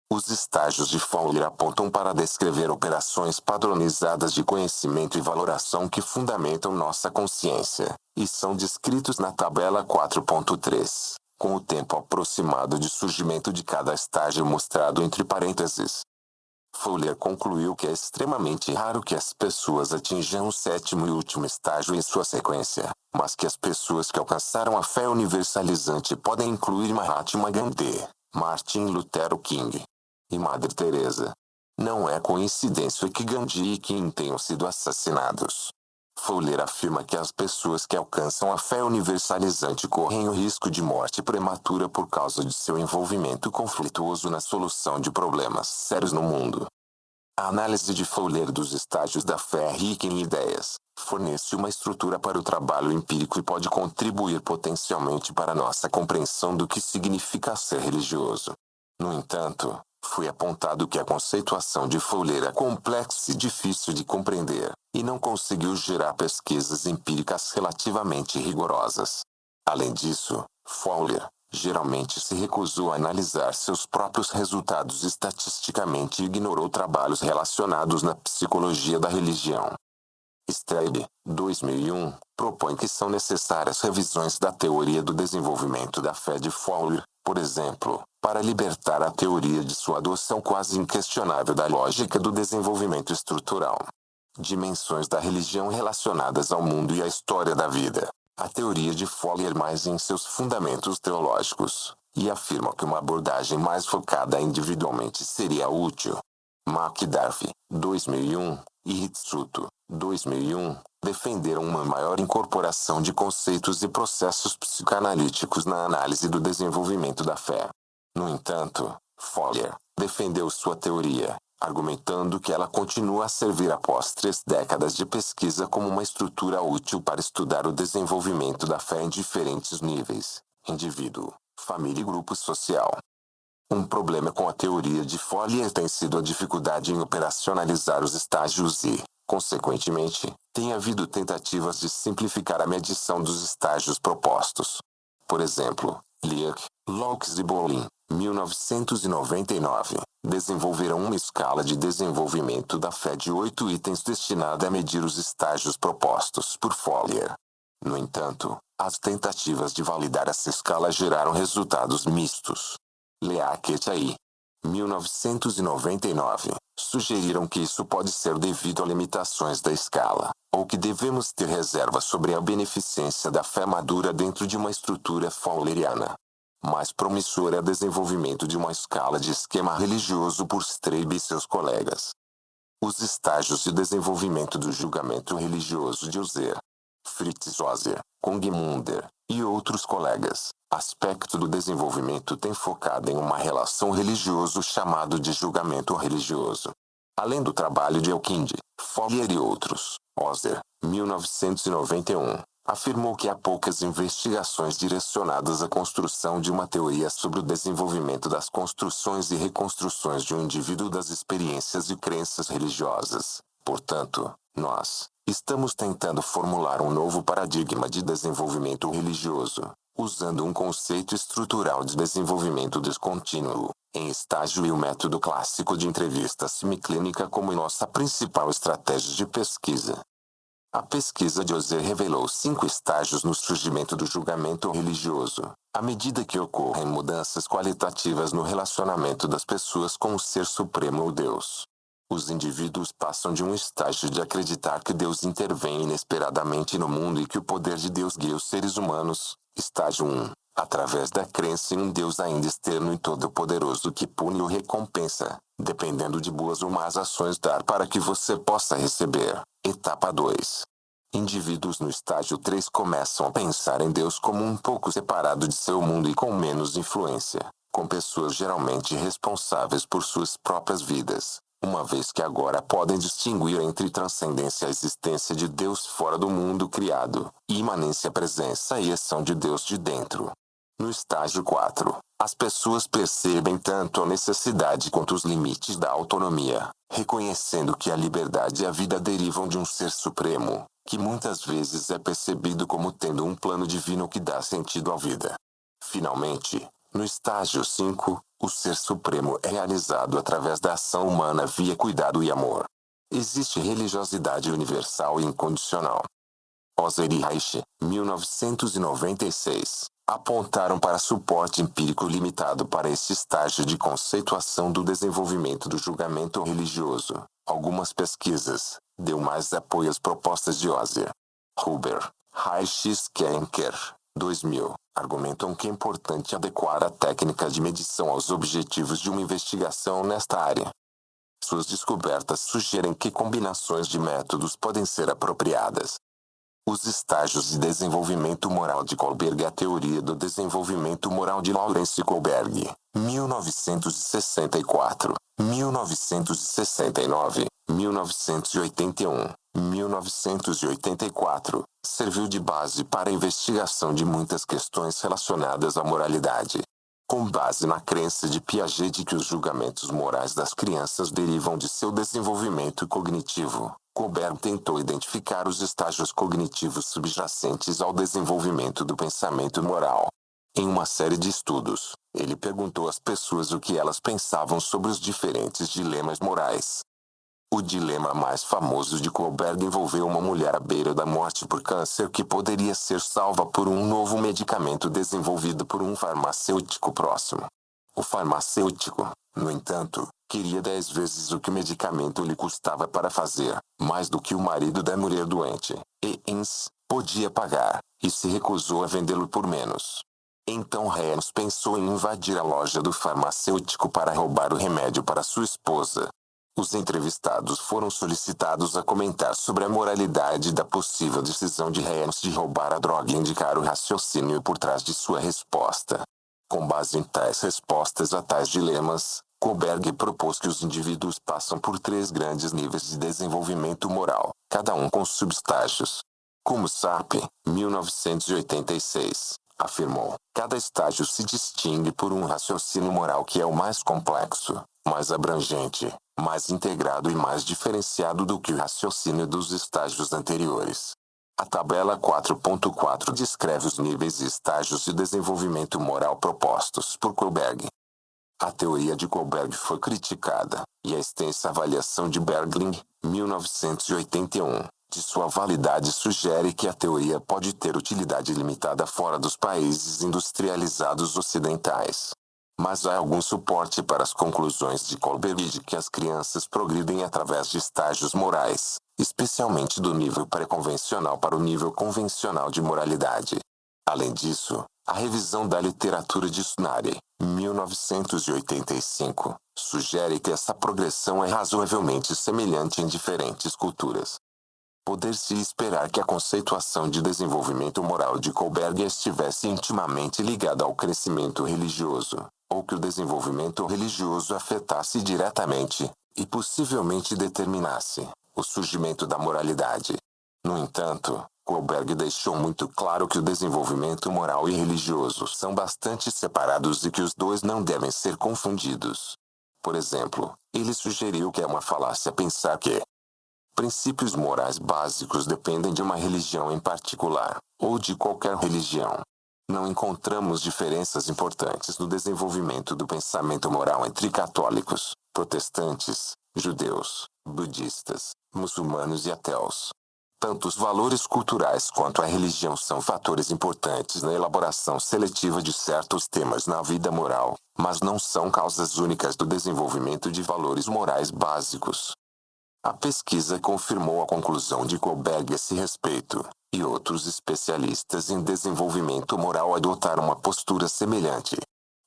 Os estágios de Fowler apontam para descrever operações padronizadas de conhecimento e valoração que fundamentam nossa consciência, e são descritos na tabela 4.3, com o tempo aproximado de surgimento de cada estágio mostrado entre parênteses. Fowler concluiu que é extremamente raro que as pessoas atinjam o 7º e último estágio em sua sequência, mas que as pessoas que alcançaram a fé universalizante podem incluir Mahatma Gandhi, Martin Luther King e Madre Teresa. Não é coincidência que Gandhi e King tenham sido assassinados. Fowler afirma que as pessoas que alcançam a fé universalizante correm o risco de morte prematura por causa de seu envolvimento conflituoso na solução de problemas sérios no mundo. A análise de Fowler dos estágios da fé é rica em ideias, fornece uma estrutura para o trabalho empírico e pode contribuir potencialmente para nossa compreensão do que significa ser religioso. No entanto, foi apontado que a conceituação de Fowler é complexa e difícil de compreender, e não conseguiu gerar pesquisas empíricas relativamente rigorosas. Além disso, Fowler geralmente se recusou a analisar seus próprios resultados estatisticamente e ignorou trabalhos relacionados na psicologia da religião. Strebe, 2001, propõe que são necessárias revisões da teoria do desenvolvimento da fé de Fowler, por exemplo, para libertar a teoria de sua adoção quase inquestionável da lógica do desenvolvimento estrutural. Dimensões da religião relacionadas ao mundo e à história da vida. A teoria de Fowler mais em seus fundamentos teológicos, e afirma que uma abordagem mais focada individualmente seria útil. McDuffie, 2001, e Ritsuto, 2001, defenderam uma maior incorporação de conceitos e processos psicanalíticos na análise do desenvolvimento da fé. No entanto, Fowler defendeu sua teoria, argumentando que ela continua a servir após 3 décadas de pesquisa como uma estrutura útil para estudar o desenvolvimento da fé em diferentes níveis: indivíduo, família e grupo social. Um problema com a teoria de Fowler tem sido a dificuldade em operacionalizar os estágios e, consequentemente, tem havido tentativas de simplificar a medição dos estágios propostos. Por exemplo, Leake, Laux e Bolin, 1999, desenvolveram uma escala de desenvolvimento da fé de 8 itens destinada a medir os estágios propostos por Fowler. No entanto, as tentativas de validar essa escala geraram resultados mistos. Leake et al., 1999, sugeriram que isso pode ser devido a limitações da escala, ou que devemos ter reserva sobre a beneficência da fé madura dentro de uma estrutura fowleriana. Mais promissor é o desenvolvimento de uma escala de esquema religioso por Strebe e seus colegas. Os estágios de desenvolvimento do julgamento religioso de Uzer, Fritz Ozer, Kongmunder e outros colegas. Aspecto do desenvolvimento tem focado em uma relação religioso chamado de julgamento religioso. Além do trabalho de Elkind, Fowler e outros, Ozer, 1991, afirmou que há poucas investigações direcionadas à construção de uma teoria sobre o desenvolvimento das construções e reconstruções de um indivíduo das experiências e crenças religiosas. Portanto, nós estamos tentando formular um novo paradigma de desenvolvimento religioso, usando um conceito estrutural de desenvolvimento descontínuo, em estágio e o método clássico de entrevista semiclínica como nossa principal estratégia de pesquisa. A pesquisa de Ozer revelou 5 estágios no surgimento do julgamento religioso, à medida que ocorrem mudanças qualitativas no relacionamento das pessoas com o Ser Supremo ou Deus. Os indivíduos passam de um estágio de acreditar que Deus intervém inesperadamente no mundo e que o poder de Deus guia os seres humanos, estágio 1, através da crença em um Deus ainda externo e todo-poderoso que pune ou recompensa, dependendo de boas ou más ações dar para que você possa receber. Etapa 2. Indivíduos no estágio 3 começam a pensar em Deus como um pouco separado de seu mundo e com menos influência, com pessoas geralmente responsáveis por suas próprias vidas, uma vez que agora podem distinguir entre transcendência e a existência de Deus fora do mundo criado, e imanência, presença e ação de Deus de dentro. No estágio 4, as pessoas percebem tanto a necessidade quanto os limites da autonomia, reconhecendo que a liberdade e a vida derivam de um Ser Supremo, que muitas vezes é percebido como tendo um plano divino que dá sentido à vida. Finalmente, no estágio 5, o Ser Supremo é realizado através da ação humana via cuidado e amor. Existe religiosidade universal e incondicional. Ozer e Reich, 1996, apontaram para suporte empírico limitado para esse estágio de conceituação do desenvolvimento do julgamento religioso. Algumas pesquisas deu mais apoio às propostas de Ozer. Huber, Reich e Schenker, 2000, argumentam que é importante adequar a técnica de medição aos objetivos de uma investigação nesta área. Suas descobertas sugerem que combinações de métodos podem ser apropriadas. Os estágios de desenvolvimento moral de Kohlberg. A teoria do desenvolvimento moral de Lawrence Kohlberg, 1964, 1969, 1981, 1984, serviu de base para a investigação de muitas questões relacionadas à moralidade. Com base na crença de Piaget de que os julgamentos morais das crianças derivam de seu desenvolvimento cognitivo, Kohlberg tentou identificar os estágios cognitivos subjacentes ao desenvolvimento do pensamento moral. Em uma série de estudos, ele perguntou às pessoas o que elas pensavam sobre os diferentes dilemas morais. O dilema mais famoso de Kohlberg envolveu uma mulher à beira da morte por câncer que poderia ser salva por um novo medicamento desenvolvido por um farmacêutico próximo. O farmacêutico, no entanto, queria 10 vezes o que o medicamento lhe custava para fazer, mais do que o marido da mulher doente, e podia pagar, e se recusou a vendê-lo por menos. Então Reynolds pensou em invadir a loja do farmacêutico para roubar o remédio para sua esposa. Os entrevistados foram solicitados a comentar sobre a moralidade da possível decisão de Reynolds de roubar a droga e indicar o raciocínio por trás de sua resposta. Com base em tais respostas a tais dilemas, Kohlberg propôs que os indivíduos passam por 3 grandes níveis de desenvolvimento moral, cada um com subestágios. Como Sarpe, 1986, afirmou, cada estágio se distingue por um raciocínio moral que é o mais complexo, mais abrangente, mais integrado e mais diferenciado do que o raciocínio dos estágios anteriores. A tabela 4.4 descreve os níveis e estágios de desenvolvimento moral propostos por Kohlberg. A teoria de Kohlberg foi criticada, e a extensa avaliação de Bergling, 1981, de sua validade sugere que a teoria pode ter utilidade limitada fora dos países industrializados ocidentais. Mas há algum suporte para as conclusões de Kohlberg de que as crianças progridem através de estágios morais, especialmente do nível pré-convencional para o nível convencional de moralidade. Além disso, a revisão da literatura de Snare, 1985, sugere que essa progressão é razoavelmente semelhante em diferentes culturas. Poder-se esperar que a conceituação de desenvolvimento moral de Kohlberg estivesse intimamente ligada ao crescimento religioso, ou que o desenvolvimento religioso afetasse diretamente, e possivelmente determinasse, o surgimento da moralidade. No entanto, Kohlberg deixou muito claro que o desenvolvimento moral e religioso são bastante separados e que os dois não devem ser confundidos. Por exemplo, ele sugeriu que é uma falácia pensar que princípios morais básicos dependem de uma religião em particular, ou de qualquer religião. Não encontramos diferenças importantes no desenvolvimento do pensamento moral entre católicos, protestantes, judeus, budistas, muçulmanos e ateus. Tanto os valores culturais quanto a religião são fatores importantes na elaboração seletiva de certos temas na vida moral, mas não são causas únicas do desenvolvimento de valores morais básicos. A pesquisa confirmou a conclusão de Kohlberg a esse respeito, e outros especialistas em desenvolvimento moral adotaram uma postura semelhante.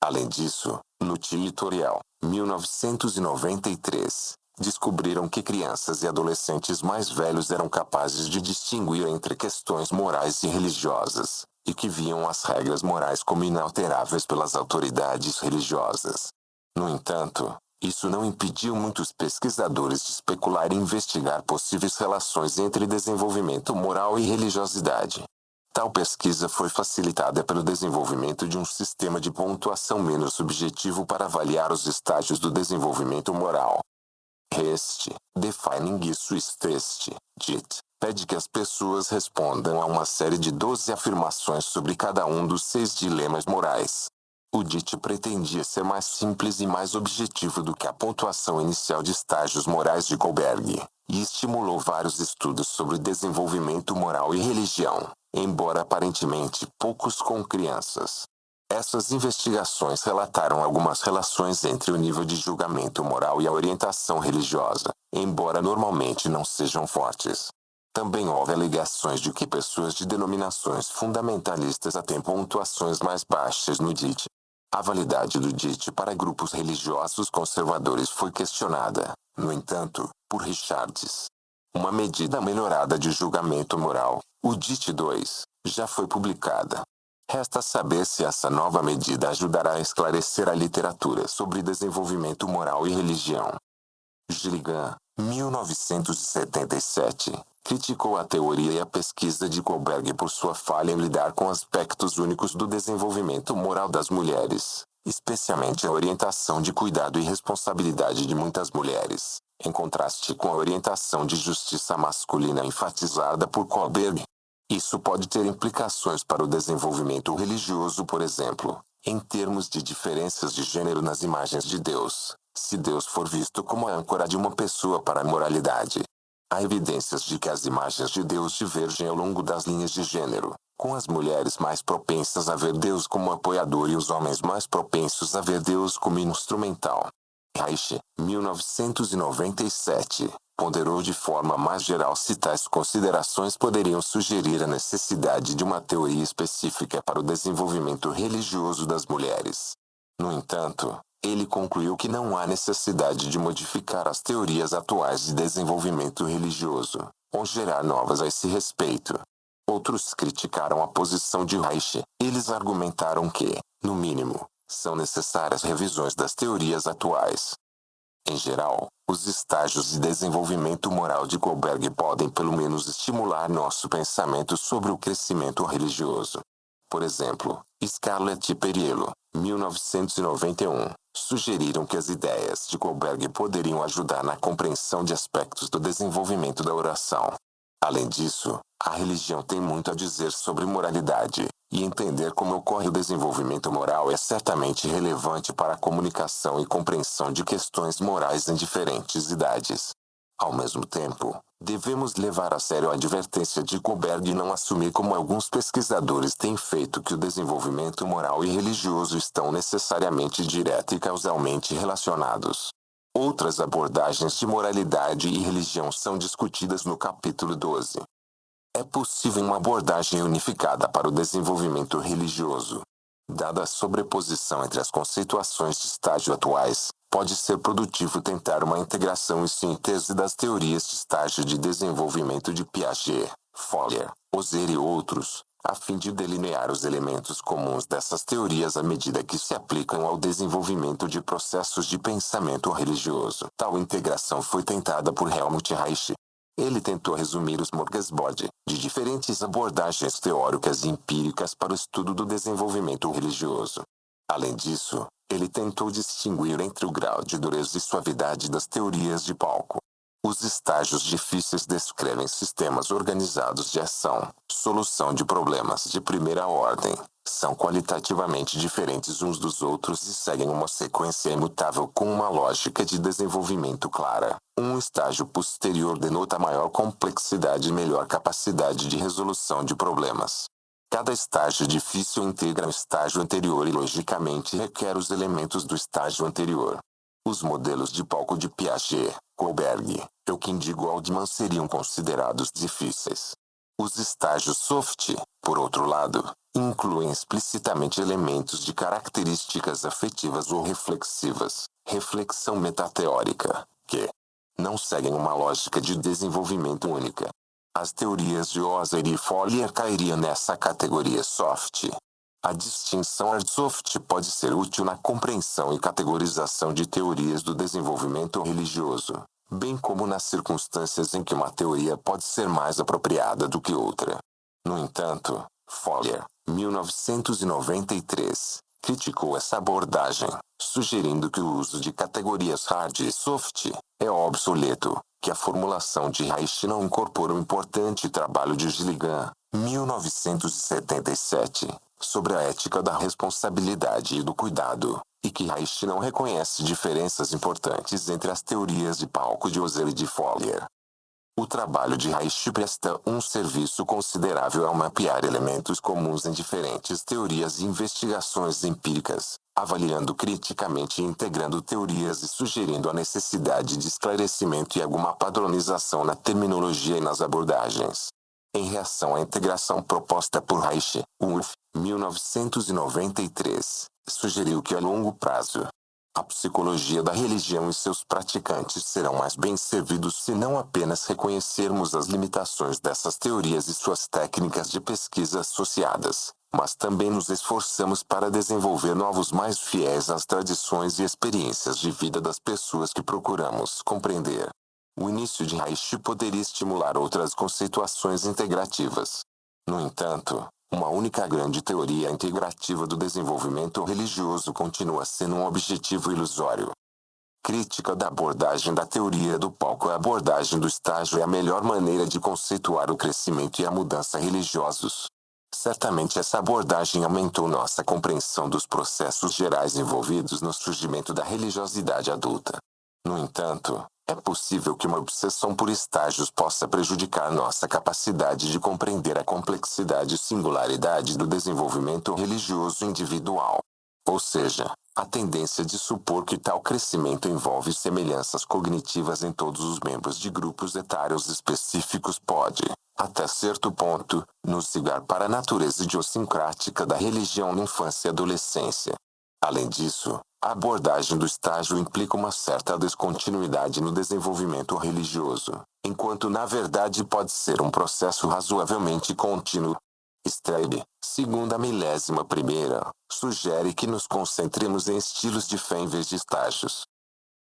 Além disso, no Tutorial, 1993, descobriram que crianças e adolescentes mais velhos eram capazes de distinguir entre questões morais e religiosas, e que viam as regras morais como inalteráveis pelas autoridades religiosas. No entanto, isso não impediu muitos pesquisadores de especular e investigar possíveis relações entre desenvolvimento moral e religiosidade. Tal pesquisa foi facilitada pelo desenvolvimento de um sistema de pontuação menos subjetivo para avaliar os estágios do desenvolvimento moral. Este, Defining Swiss Test, DIT, pede que as pessoas respondam a uma série de 12 afirmações sobre cada um dos 6 dilemas morais. O DIT pretendia ser mais simples e mais objetivo do que a pontuação inicial de estágios morais de Kohlberg, e estimulou vários estudos sobre desenvolvimento moral e religião, embora aparentemente poucos com crianças. Essas investigações relataram algumas relações entre o nível de julgamento moral e a orientação religiosa, embora normalmente não sejam fortes. Também houve alegações de que pessoas de denominações fundamentalistas têm pontuações mais baixas no DIT. A validade do DIT para grupos religiosos conservadores foi questionada, no entanto, por Richards. Uma medida melhorada de julgamento moral, o DIT-2, já foi publicada. Resta saber se essa nova medida ajudará a esclarecer a literatura sobre desenvolvimento moral e religião. Gilligan, 1977, criticou a teoria e a pesquisa de Kohlberg por sua falha em lidar com aspectos únicos do desenvolvimento moral das mulheres, especialmente a orientação de cuidado e responsabilidade de muitas mulheres, em contraste com a orientação de justiça masculina enfatizada por Kohlberg. Isso pode ter implicações para o desenvolvimento religioso, por exemplo, em termos de diferenças de gênero nas imagens de Deus, se Deus for visto como a âncora de uma pessoa para a moralidade. Há evidências de que as imagens de Deus divergem ao longo das linhas de gênero, com as mulheres mais propensas a ver Deus como apoiador e os homens mais propensos a ver Deus como instrumental. Reich, 1997, ponderou de forma mais geral se tais considerações poderiam sugerir a necessidade de uma teoria específica para o desenvolvimento religioso das mulheres. No entanto, ele concluiu que não há necessidade de modificar as teorias atuais de desenvolvimento religioso, ou gerar novas a esse respeito. Outros criticaram a posição de Reich. Eles argumentaram que, no mínimo, são necessárias revisões das teorias atuais. Em geral, os estágios de desenvolvimento moral de Kohlberg podem pelo menos estimular nosso pensamento sobre o crescimento religioso. Por exemplo, Scarlett e Perriello, 1991, sugeriram que as ideias de Kohlberg poderiam ajudar na compreensão de aspectos do desenvolvimento da oração. Além disso, a religião tem muito a dizer sobre moralidade, e entender como ocorre o desenvolvimento moral é certamente relevante para a comunicação e compreensão de questões morais em diferentes idades. Ao mesmo tempo, devemos levar a sério a advertência de Kohlberg e não assumir como alguns pesquisadores têm feito que o desenvolvimento moral e religioso estão necessariamente direta e causalmente relacionados. Outras abordagens de moralidade e religião são discutidas no capítulo 12. É possível uma abordagem unificada para o desenvolvimento religioso. Dada a sobreposição entre as conceituações de estágio atuais, pode ser produtivo tentar uma integração e síntese das teorias de estágio de desenvolvimento de Piaget, Fowler, Ozer e outros, a fim de delinear os elementos comuns dessas teorias à medida que se aplicam ao desenvolvimento de processos de pensamento religioso. Tal integração foi tentada por Helmut Reich. Ele tentou resumir os smorgasbord de diferentes abordagens teóricas e empíricas para o estudo do desenvolvimento religioso. Além disso, ele tentou distinguir entre o grau de dureza e suavidade das teorias de palco. Os estágios difíceis descrevem sistemas organizados de ação, solução de problemas de primeira ordem, são qualitativamente diferentes uns dos outros e seguem uma sequência imutável com uma lógica de desenvolvimento clara. Um estágio posterior denota maior complexidade e melhor capacidade de resolução de problemas. Cada estágio difícil integra o estágio anterior e logicamente requer os elementos do estágio anterior. Os modelos de palco de Piaget, Kohlberg, Elkind e Goldman seriam considerados difíceis. Os estágios soft, por outro lado, incluem explicitamente elementos de características afetivas ou reflexivas, reflexão metateórica, que não seguem uma lógica de desenvolvimento única. As teorias de Husserl e Fourier cairiam nessa categoria soft. A distinção hard-soft pode ser útil na compreensão e categorização de teorias do desenvolvimento religioso, bem como nas circunstâncias em que uma teoria pode ser mais apropriada do que outra. No entanto, Fourier, 1993, criticou essa abordagem, sugerindo que o uso de categorias hard e soft é obsoleto, que a formulação de Reich não incorpora o importante trabalho de Gilligan, 1977, sobre a ética da responsabilidade e do cuidado, e que Reich não reconhece diferenças importantes entre as teorias de palco de Husserl e de Fourier. O trabalho de Reich presta um serviço considerável ao mapear elementos comuns em diferentes teorias e investigações empíricas, avaliando criticamente e integrando teorias e sugerindo a necessidade de esclarecimento e alguma padronização na terminologia e nas abordagens. Em reação à integração proposta por Reich, Wolff, 1993, sugeriu que a longo prazo, a psicologia da religião e seus praticantes serão mais bem servidos se não apenas reconhecermos as limitações dessas teorias e suas técnicas de pesquisa associadas, mas também nos esforçamos para desenvolver novos mais fiéis às tradições e experiências de vida das pessoas que procuramos compreender. O início de Reich poderia estimular outras conceituações integrativas. No entanto, uma única grande teoria integrativa do desenvolvimento religioso continua sendo um objetivo ilusório. Crítica da abordagem da teoria do palco. A abordagem do estágio é a melhor maneira de conceituar o crescimento e a mudança religiosos. Certamente essa abordagem aumentou nossa compreensão dos processos gerais envolvidos no surgimento da religiosidade adulta. No entanto, é possível que uma obsessão por estágios possa prejudicar nossa capacidade de compreender a complexidade e singularidade do desenvolvimento religioso individual. Ou seja, a tendência de supor que tal crescimento envolve semelhanças cognitivas em todos os membros de grupos etários específicos pode, até certo ponto, nos cigar para a natureza idiosincrática da religião na infância e adolescência. Além disso, a abordagem do estágio implica uma certa descontinuidade no desenvolvimento religioso, enquanto na verdade pode ser um processo razoavelmente contínuo. Strebe, segundo a 11ª, sugere que nos concentremos em estilos de fé em vez de estágios.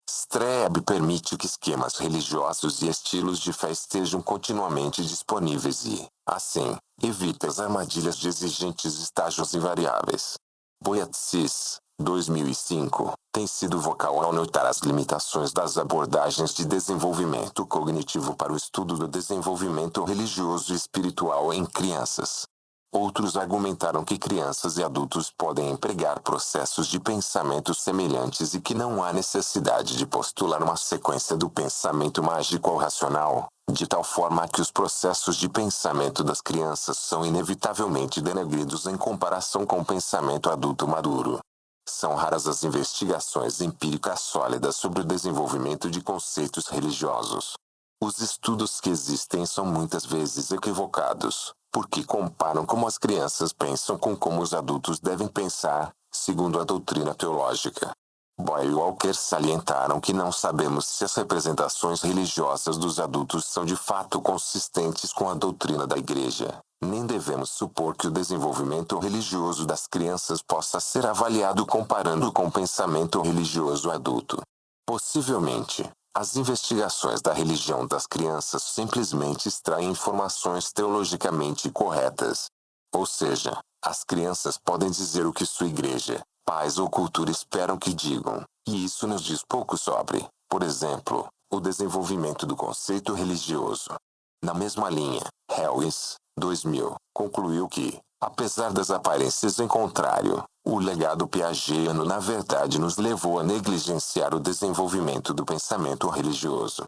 Strebe permite que esquemas religiosos e estilos de fé estejam continuamente disponíveis e, assim, evita as armadilhas de exigentes estágios invariáveis. Boyatzis, 2005, tem sido vocal ao notar as limitações das abordagens de desenvolvimento cognitivo para o estudo do desenvolvimento religioso e espiritual em crianças. Outros argumentaram que crianças e adultos podem empregar processos de pensamento semelhantes e que não há necessidade de postular uma sequência do pensamento mágico ao racional, de tal forma que os processos de pensamento das crianças são inevitavelmente denegridos em comparação com o pensamento adulto maduro. São raras as investigações empíricas sólidas sobre o desenvolvimento de conceitos religiosos. Os estudos que existem são muitas vezes equivocados, porque comparam como as crianças pensam com como os adultos devem pensar, segundo a doutrina teológica. Boyle e Walker salientaram que não sabemos se as representações religiosas dos adultos são de fato consistentes com a doutrina da Igreja, nem devemos supor que o desenvolvimento religioso das crianças possa ser avaliado comparando com o pensamento religioso adulto. Possivelmente, as investigações da religião das crianças simplesmente extraem informações teologicamente corretas. Ou seja, as crianças podem dizer o que sua igreja, pais ou cultura esperam que digam, e isso nos diz pouco sobre, por exemplo, o desenvolvimento do conceito religioso. Na mesma linha, Helwys, 2000, concluiu que, apesar das aparências em contrário, o legado piagetiano na verdade nos levou a negligenciar o desenvolvimento do pensamento religioso.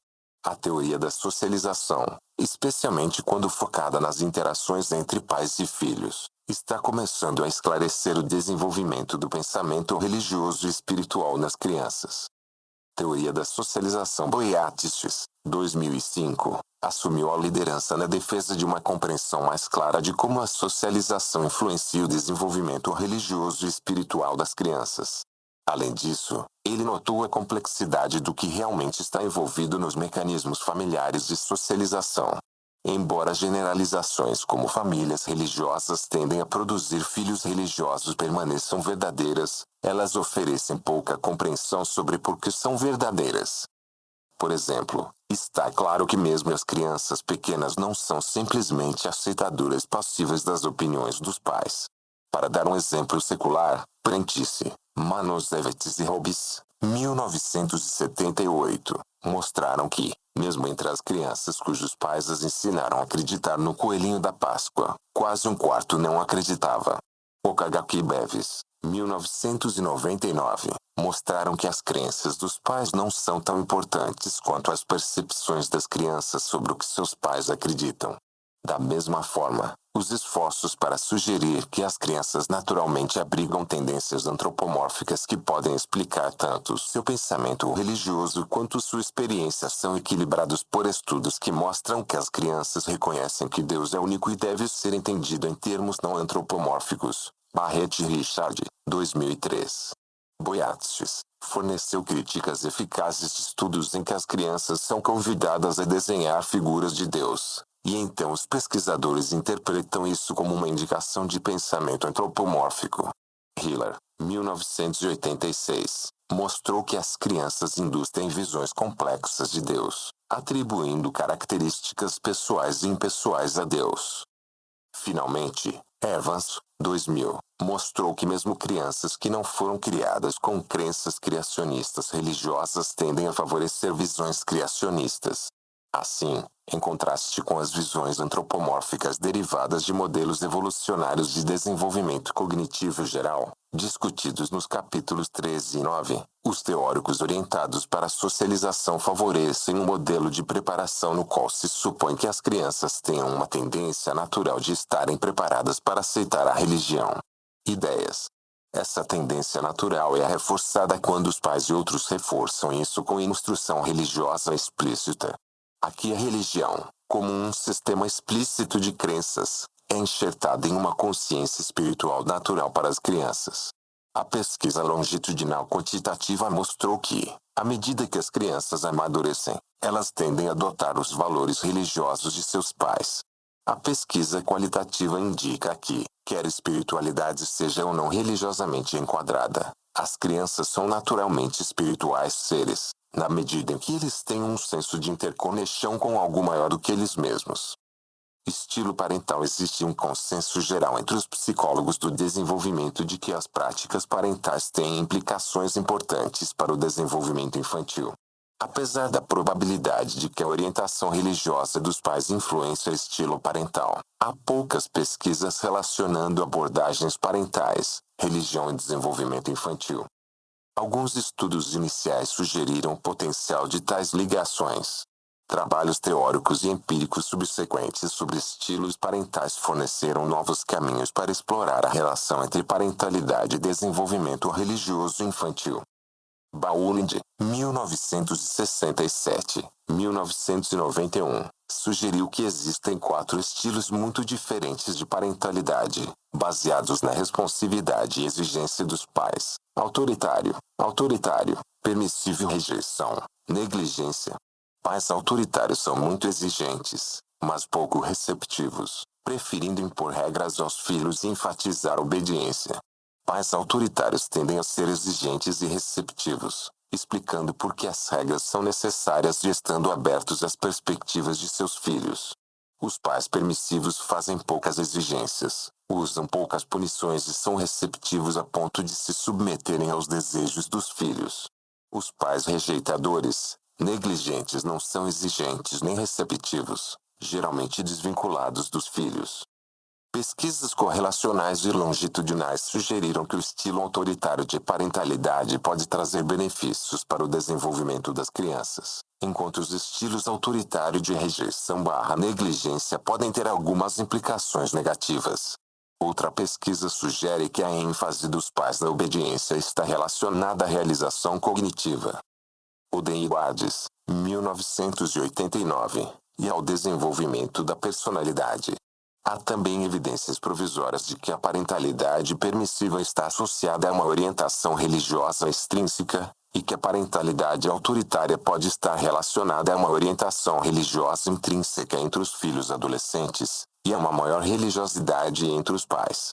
A teoria da socialização, especialmente quando focada nas interações entre pais e filhos, está começando a esclarecer o desenvolvimento do pensamento religioso e espiritual nas crianças. Teoria da socialização Boyatzis, 2005, assumiu a liderança na defesa de uma compreensão mais clara de como a socialização influencia o desenvolvimento religioso e espiritual das crianças. Além disso, ele notou a complexidade do que realmente está envolvido nos mecanismos familiares de socialização. Embora generalizações como famílias religiosas tendem a produzir filhos religiosos permaneçam verdadeiras, elas oferecem pouca compreensão sobre por que são verdadeiras. Por exemplo, está claro que mesmo as crianças pequenas não são simplesmente aceitadoras passivas das opiniões dos pais. Para dar um exemplo secular, Prentice, Manosevitz e Hobbes, 1978, mostraram que, mesmo entre as crianças cujos pais as ensinaram a acreditar no coelhinho da Páscoa, quase um quarto não acreditava. Okagaki e Bevis, 1999, mostraram que as crenças dos pais não são tão importantes quanto as percepções das crianças sobre o que seus pais acreditam. Da mesma forma, os esforços para sugerir que as crianças naturalmente abrigam tendências antropomórficas que podem explicar tanto seu pensamento religioso quanto sua experiência são equilibrados por estudos que mostram que as crianças reconhecem que Deus é único e deve ser entendido em termos não antropomórficos. Barrett e Richard, 2003. Boyatzis forneceu críticas eficazes de estudos em que as crianças são convidadas a desenhar figuras de Deus. E então os pesquisadores interpretam isso como uma indicação de pensamento antropomórfico. Hiller, 1986, mostrou que as crianças induzem visões complexas de Deus, atribuindo características pessoais e impessoais a Deus. Finalmente, Evans, 2000, mostrou que mesmo crianças que não foram criadas com crenças criacionistas religiosas tendem a favorecer visões criacionistas. Assim, em contraste com as visões antropomórficas derivadas de modelos evolucionários de desenvolvimento cognitivo geral, discutidos nos capítulos 13 e 9, os teóricos orientados para a socialização favorecem um modelo de preparação no qual se supõe que as crianças tenham uma tendência natural de estarem preparadas para aceitar a religião. Ideias. Essa tendência natural é reforçada quando os pais e outros reforçam isso com instrução religiosa explícita. Aqui a religião, como um sistema explícito de crenças, é enxertada em uma consciência espiritual natural para as crianças. A pesquisa longitudinal quantitativa mostrou que, à medida que as crianças amadurecem, elas tendem a adotar os valores religiosos de seus pais. A pesquisa qualitativa indica que, quer espiritualidade seja ou não religiosamente enquadrada, as crianças são naturalmente espirituais seres, na medida em que eles têm um senso de interconexão com algo maior do que eles mesmos. Estilo parental. Existe um consenso geral entre os psicólogos do desenvolvimento de que as práticas parentais têm implicações importantes para o desenvolvimento infantil. Apesar da probabilidade de que a orientação religiosa dos pais influencie o estilo parental, há poucas pesquisas relacionando abordagens parentais, religião e desenvolvimento infantil. Alguns estudos iniciais sugeriram o potencial de tais ligações. Trabalhos teóricos e empíricos subsequentes sobre estilos parentais forneceram novos caminhos para explorar a relação entre parentalidade e desenvolvimento religioso infantil. Baulind, 1967-1991, sugeriu que existem 4 estilos muito diferentes de parentalidade, baseados na responsividade e exigência dos pais: autoritário, permissivo e rejeição, negligência. Pais autoritários são muito exigentes, mas pouco receptivos, preferindo impor regras aos filhos e enfatizar a obediência. Pais autoritários tendem a ser exigentes e receptivos, explicando por que as regras são necessárias e estando abertos às perspectivas de seus filhos. Os pais permissivos fazem poucas exigências, usam poucas punições e são receptivos a ponto de se submeterem aos desejos dos filhos. Os pais rejeitadores, negligentes, não são exigentes nem receptivos, geralmente desvinculados dos filhos. Pesquisas correlacionais e longitudinais sugeriram que o estilo autoritário de parentalidade pode trazer benefícios para o desenvolvimento das crianças, enquanto os estilos autoritários de rejeição/negligência podem ter algumas implicações negativas. Outra pesquisa sugere que a ênfase dos pais na obediência está relacionada à realização cognitiva. Oden Edwards, 1989, e ao desenvolvimento da personalidade. Há também evidências provisórias de que a parentalidade permissiva está associada a uma orientação religiosa extrínseca, e que a parentalidade autoritária pode estar relacionada a uma orientação religiosa intrínseca entre os filhos adolescentes, e a uma maior religiosidade entre os pais.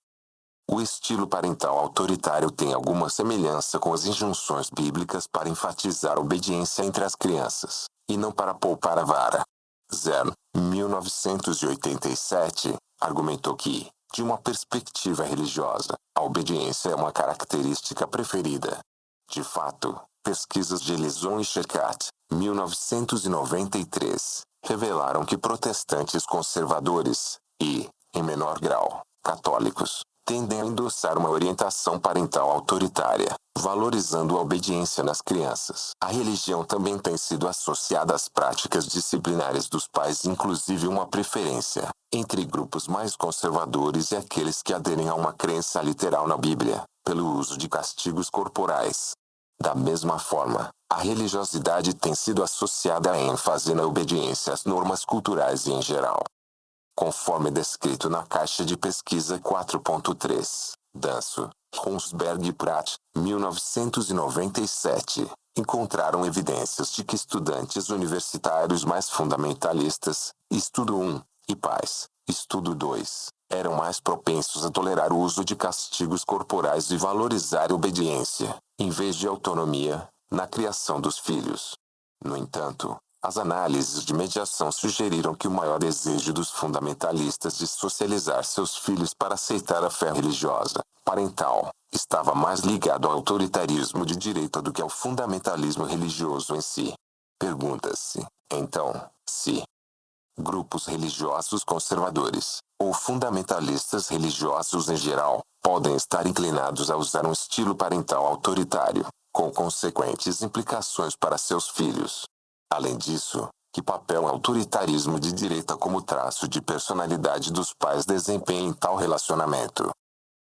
O estilo parental autoritário tem alguma semelhança com as injunções bíblicas para enfatizar a obediência entre as crianças, e não para poupar a vara. 1987, argumentou que, de uma perspectiva religiosa, a obediência é uma característica preferida. De fato, pesquisas de Ellison e Sherkat, 1993, revelaram que protestantes conservadores e, em menor grau, católicos, tendem a endossar uma orientação parental autoritária, valorizando a obediência nas crianças. A religião também tem sido associada às práticas disciplinares dos pais, inclusive uma preferência entre grupos mais conservadores e aqueles que aderem a uma crença literal na Bíblia, pelo uso de castigos corporais. Da mesma forma, a religiosidade tem sido associada à ênfase na obediência às normas culturais em geral. Conforme descrito na caixa de pesquisa 4.3, Danso, Ronsberg e Pratt, 1997, encontraram evidências de que estudantes universitários mais fundamentalistas, estudo 1, e pais, estudo 2, eram mais propensos a tolerar o uso de castigos corporais e valorizar a obediência, em vez de autonomia, na criação dos filhos. No entanto, as análises de mediação sugeriram que o maior desejo dos fundamentalistas de socializar seus filhos para aceitar a fé religiosa, parental, estava mais ligado ao autoritarismo de direita do que ao fundamentalismo religioso em si. Pergunta-se, então, se grupos religiosos conservadores, ou fundamentalistas religiosos em geral, podem estar inclinados a usar um estilo parental autoritário, com consequentes implicações para seus filhos. Além disso, que papel o autoritarismo de direita como traço de personalidade dos pais desempenha em tal relacionamento?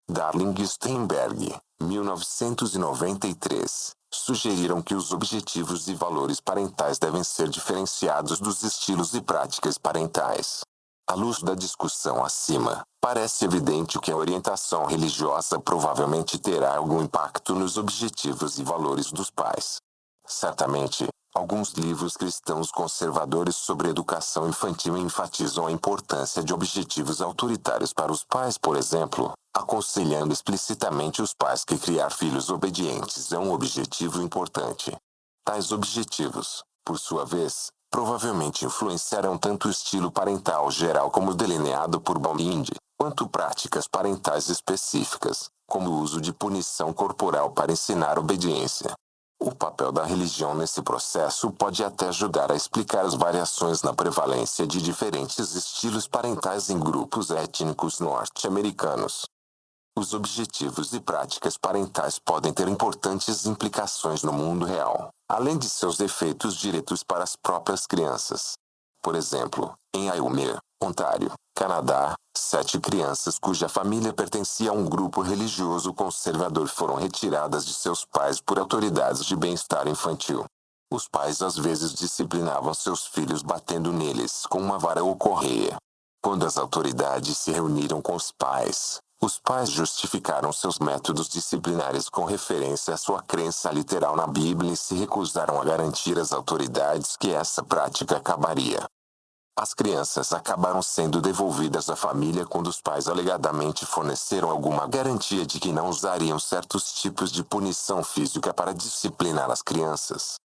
Darling e Steinberg, 1993, sugeriram que os objetivos e valores parentais devem ser diferenciados dos estilos e práticas parentais. À luz da discussão acima, parece evidente que a orientação religiosa provavelmente terá algum impacto nos objetivos e valores dos pais. Certamente, alguns livros cristãos conservadores sobre educação infantil enfatizam a importância de objetivos autoritários para os pais, por exemplo, aconselhando explicitamente os pais que criar filhos obedientes é um objetivo importante. Tais objetivos, por sua vez, provavelmente influenciarão tanto o estilo parental geral como delineado por Baumbinde, quanto práticas parentais específicas, como o uso de punição corporal para ensinar obediência. O papel da religião nesse processo pode até ajudar a explicar as variações na prevalência de diferentes estilos parentais em grupos étnicos norte-americanos. Os objetivos e práticas parentais podem ter importantes implicações no mundo real, além de seus efeitos diretos para as próprias crianças. Por exemplo, em Aylmer, Ontário, Canadá, 7 crianças cuja família pertencia a um grupo religioso conservador foram retiradas de seus pais por autoridades de bem-estar infantil. Os pais às vezes disciplinavam seus filhos batendo neles com uma vara ou correia. Quando as autoridades se reuniram com os pais justificaram seus métodos disciplinares com referência à sua crença literal na Bíblia e se recusaram a garantir às autoridades que essa prática acabaria. As crianças acabaram sendo devolvidas à família quando os pais alegadamente forneceram alguma garantia de que não usariam certos tipos de punição física para disciplinar as crianças.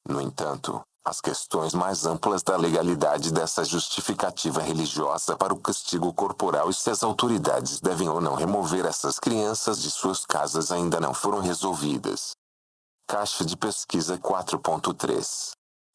No entanto, as questões mais amplas da legalidade dessa justificativa religiosa para o castigo corporal e se as autoridades devem ou não remover essas crianças de suas casas ainda não foram resolvidas. Caixa de pesquisa 4.3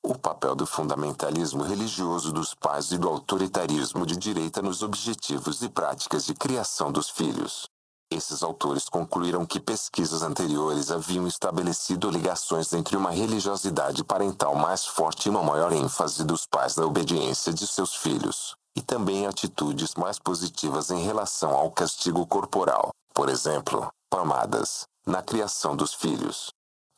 O papel do fundamentalismo religioso dos pais e do autoritarismo de direita nos objetivos e práticas de criação dos filhos. Esses autores concluíram que pesquisas anteriores haviam estabelecido ligações entre uma religiosidade parental mais forte e uma maior ênfase dos pais na obediência de seus filhos, e também atitudes mais positivas em relação ao castigo corporal, por exemplo, palmadas, na criação dos filhos.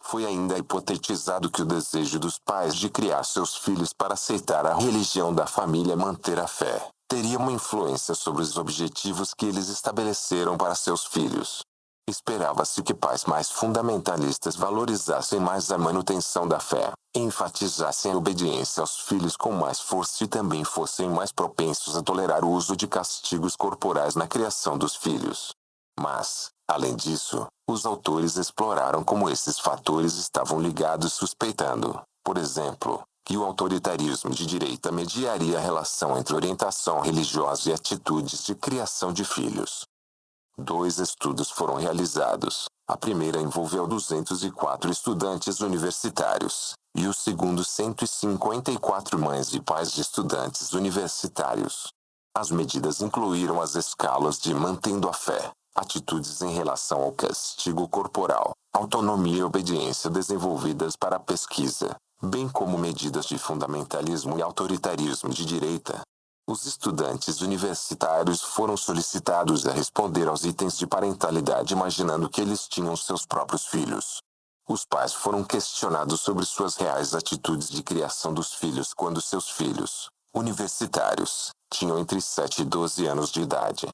Foi ainda hipotetizado que o desejo dos pais de criar seus filhos para aceitar a religião da família e manter a fé teria uma influência sobre os objetivos que eles estabeleceram para seus filhos. Esperava-se que pais mais fundamentalistas valorizassem mais a manutenção da fé, enfatizassem a obediência aos filhos com mais força e também fossem mais propensos a tolerar o uso de castigos corporais na criação dos filhos. Mas, além disso, os autores exploraram como esses fatores estavam ligados, suspeitando, por exemplo, que o autoritarismo de direita mediaria a relação entre orientação religiosa e atitudes de criação de filhos. 2 estudos foram realizados. A primeira envolveu 204 estudantes universitários, e o segundo 154 mães e pais de estudantes universitários. As medidas incluíram as escalas de mantendo a fé, atitudes em relação ao castigo corporal, autonomia e obediência desenvolvidas para a pesquisa, bem como medidas de fundamentalismo e autoritarismo de direita. Os estudantes universitários foram solicitados a responder aos itens de parentalidade imaginando que eles tinham seus próprios filhos. Os pais foram questionados sobre suas reais atitudes de criação dos filhos quando seus filhos, universitários, tinham entre 7 e 12 anos de idade.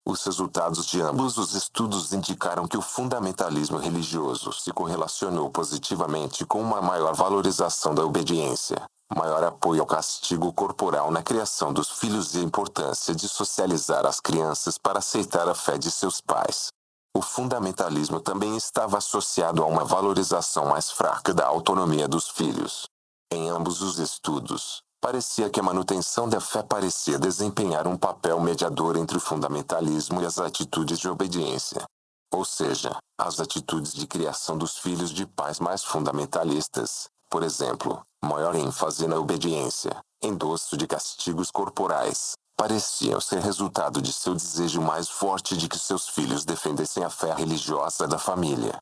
Os resultados de ambos os estudos indicaram que o fundamentalismo religioso se correlacionou positivamente com uma maior valorização da obediência, maior apoio ao castigo corporal na criação dos filhos e a importância de socializar as crianças para aceitar a fé de seus pais. O fundamentalismo também estava associado a uma valorização mais fraca da autonomia dos filhos. Em ambos os estudos, parecia que a manutenção da fé parecia desempenhar um papel mediador entre o fundamentalismo e as atitudes de obediência. Ou seja, as atitudes de criação dos filhos de pais mais fundamentalistas, por exemplo, maior ênfase na obediência, endosso de castigos corporais, pareciam ser resultado de seu desejo mais forte de que seus filhos defendessem a fé religiosa da família.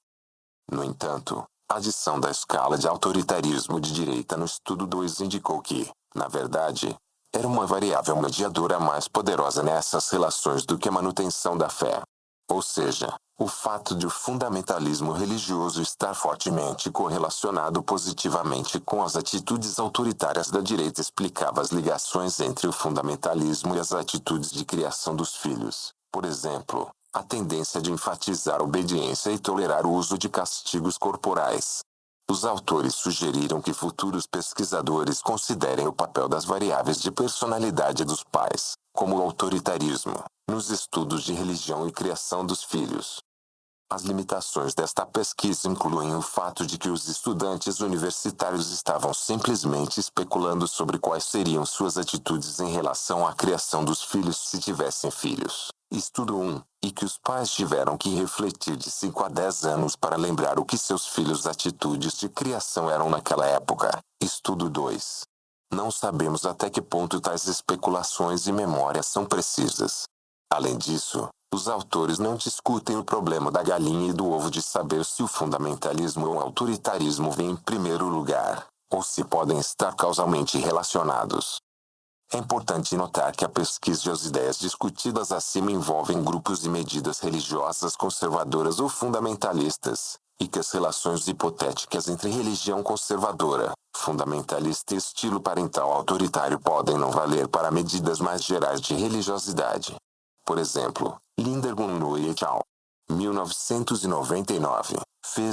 No entanto, a adição da escala de autoritarismo de direita no estudo 2 indicou que, na verdade, era uma variável mediadora mais poderosa nessas relações do que a manutenção da fé. Ou seja, o fato de o fundamentalismo religioso estar fortemente correlacionado positivamente com as atitudes autoritárias da direita explicava as ligações entre o fundamentalismo e as atitudes de criação dos filhos. Por exemplo, a tendência de enfatizar a obediência e tolerar o uso de castigos corporais. Os autores sugeriram que futuros pesquisadores considerem o papel das variáveis de personalidade dos pais, como o autoritarismo, nos estudos de religião e criação dos filhos. As limitações desta pesquisa incluem o fato de que os estudantes universitários estavam simplesmente especulando sobre quais seriam suas atitudes em relação à criação dos filhos se tivessem filhos. Estudo 1. E que os pais tiveram que refletir de 5 a 10 anos para lembrar o que seus filhos' atitudes de criação eram naquela época. Estudo 2. Não sabemos até que ponto tais especulações e memórias são precisas. Além disso, os autores não discutem o problema da galinha e do ovo de saber se o fundamentalismo ou o autoritarismo vêm em primeiro lugar, ou se podem estar causalmente relacionados. É importante notar que a pesquisa e as ideias discutidas acima envolvem grupos e medidas religiosas conservadoras ou fundamentalistas, e que as relações hipotéticas entre religião conservadora, fundamentalista e estilo parental autoritário podem não valer para medidas mais gerais de religiosidade. Por exemplo, Lindergun et al. 1999,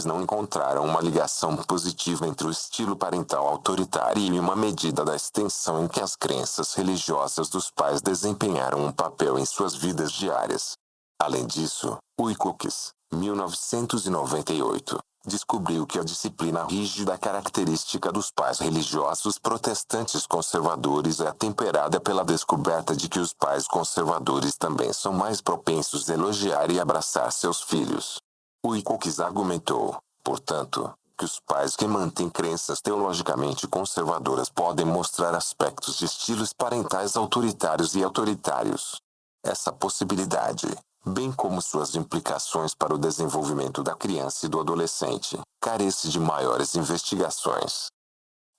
não encontraram uma ligação positiva entre o estilo parental autoritário e uma medida da extensão em que as crenças religiosas dos pais desempenharam um papel em suas vidas diárias. Além disso, Wilcox, 1998, descobriu que a disciplina rígida característica dos pais religiosos protestantes conservadores é temperada pela descoberta de que os pais conservadores também são mais propensos a elogiar e abraçar seus filhos. Wilcox argumentou, portanto, que os pais que mantêm crenças teologicamente conservadoras podem mostrar aspectos de estilos parentais autoritários e autoritários. Essa possibilidade, bem como suas implicações para o desenvolvimento da criança e do adolescente, carece de maiores investigações.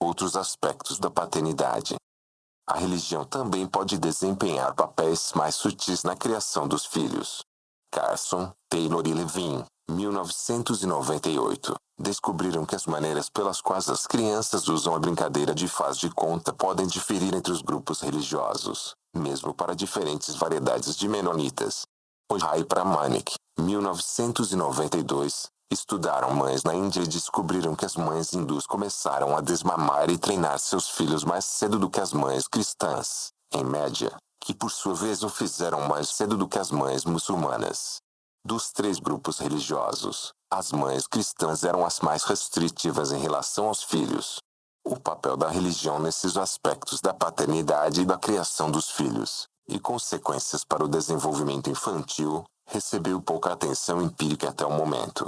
Outros aspectos da paternidade. A religião também pode desempenhar papéis mais sutis na criação dos filhos. Carson, Taylor e Levin, 1998, descobriram que as maneiras pelas quais as crianças usam a brincadeira de faz de conta podem diferir entre os grupos religiosos, mesmo para diferentes variedades de menonitas. Ojai e Pramanik, 1992, estudaram mães na Índia e descobriram que as mães hindus começaram a desmamar e treinar seus filhos mais cedo do que as mães cristãs, em média, que por sua vez o fizeram mais cedo do que as mães muçulmanas. Dos 3 grupos religiosos, as mães cristãs eram as mais restritivas em relação aos filhos. O papel da religião nesses aspectos da paternidade e da criação dos filhos, e consequências para o desenvolvimento infantil, recebeu pouca atenção empírica até o momento.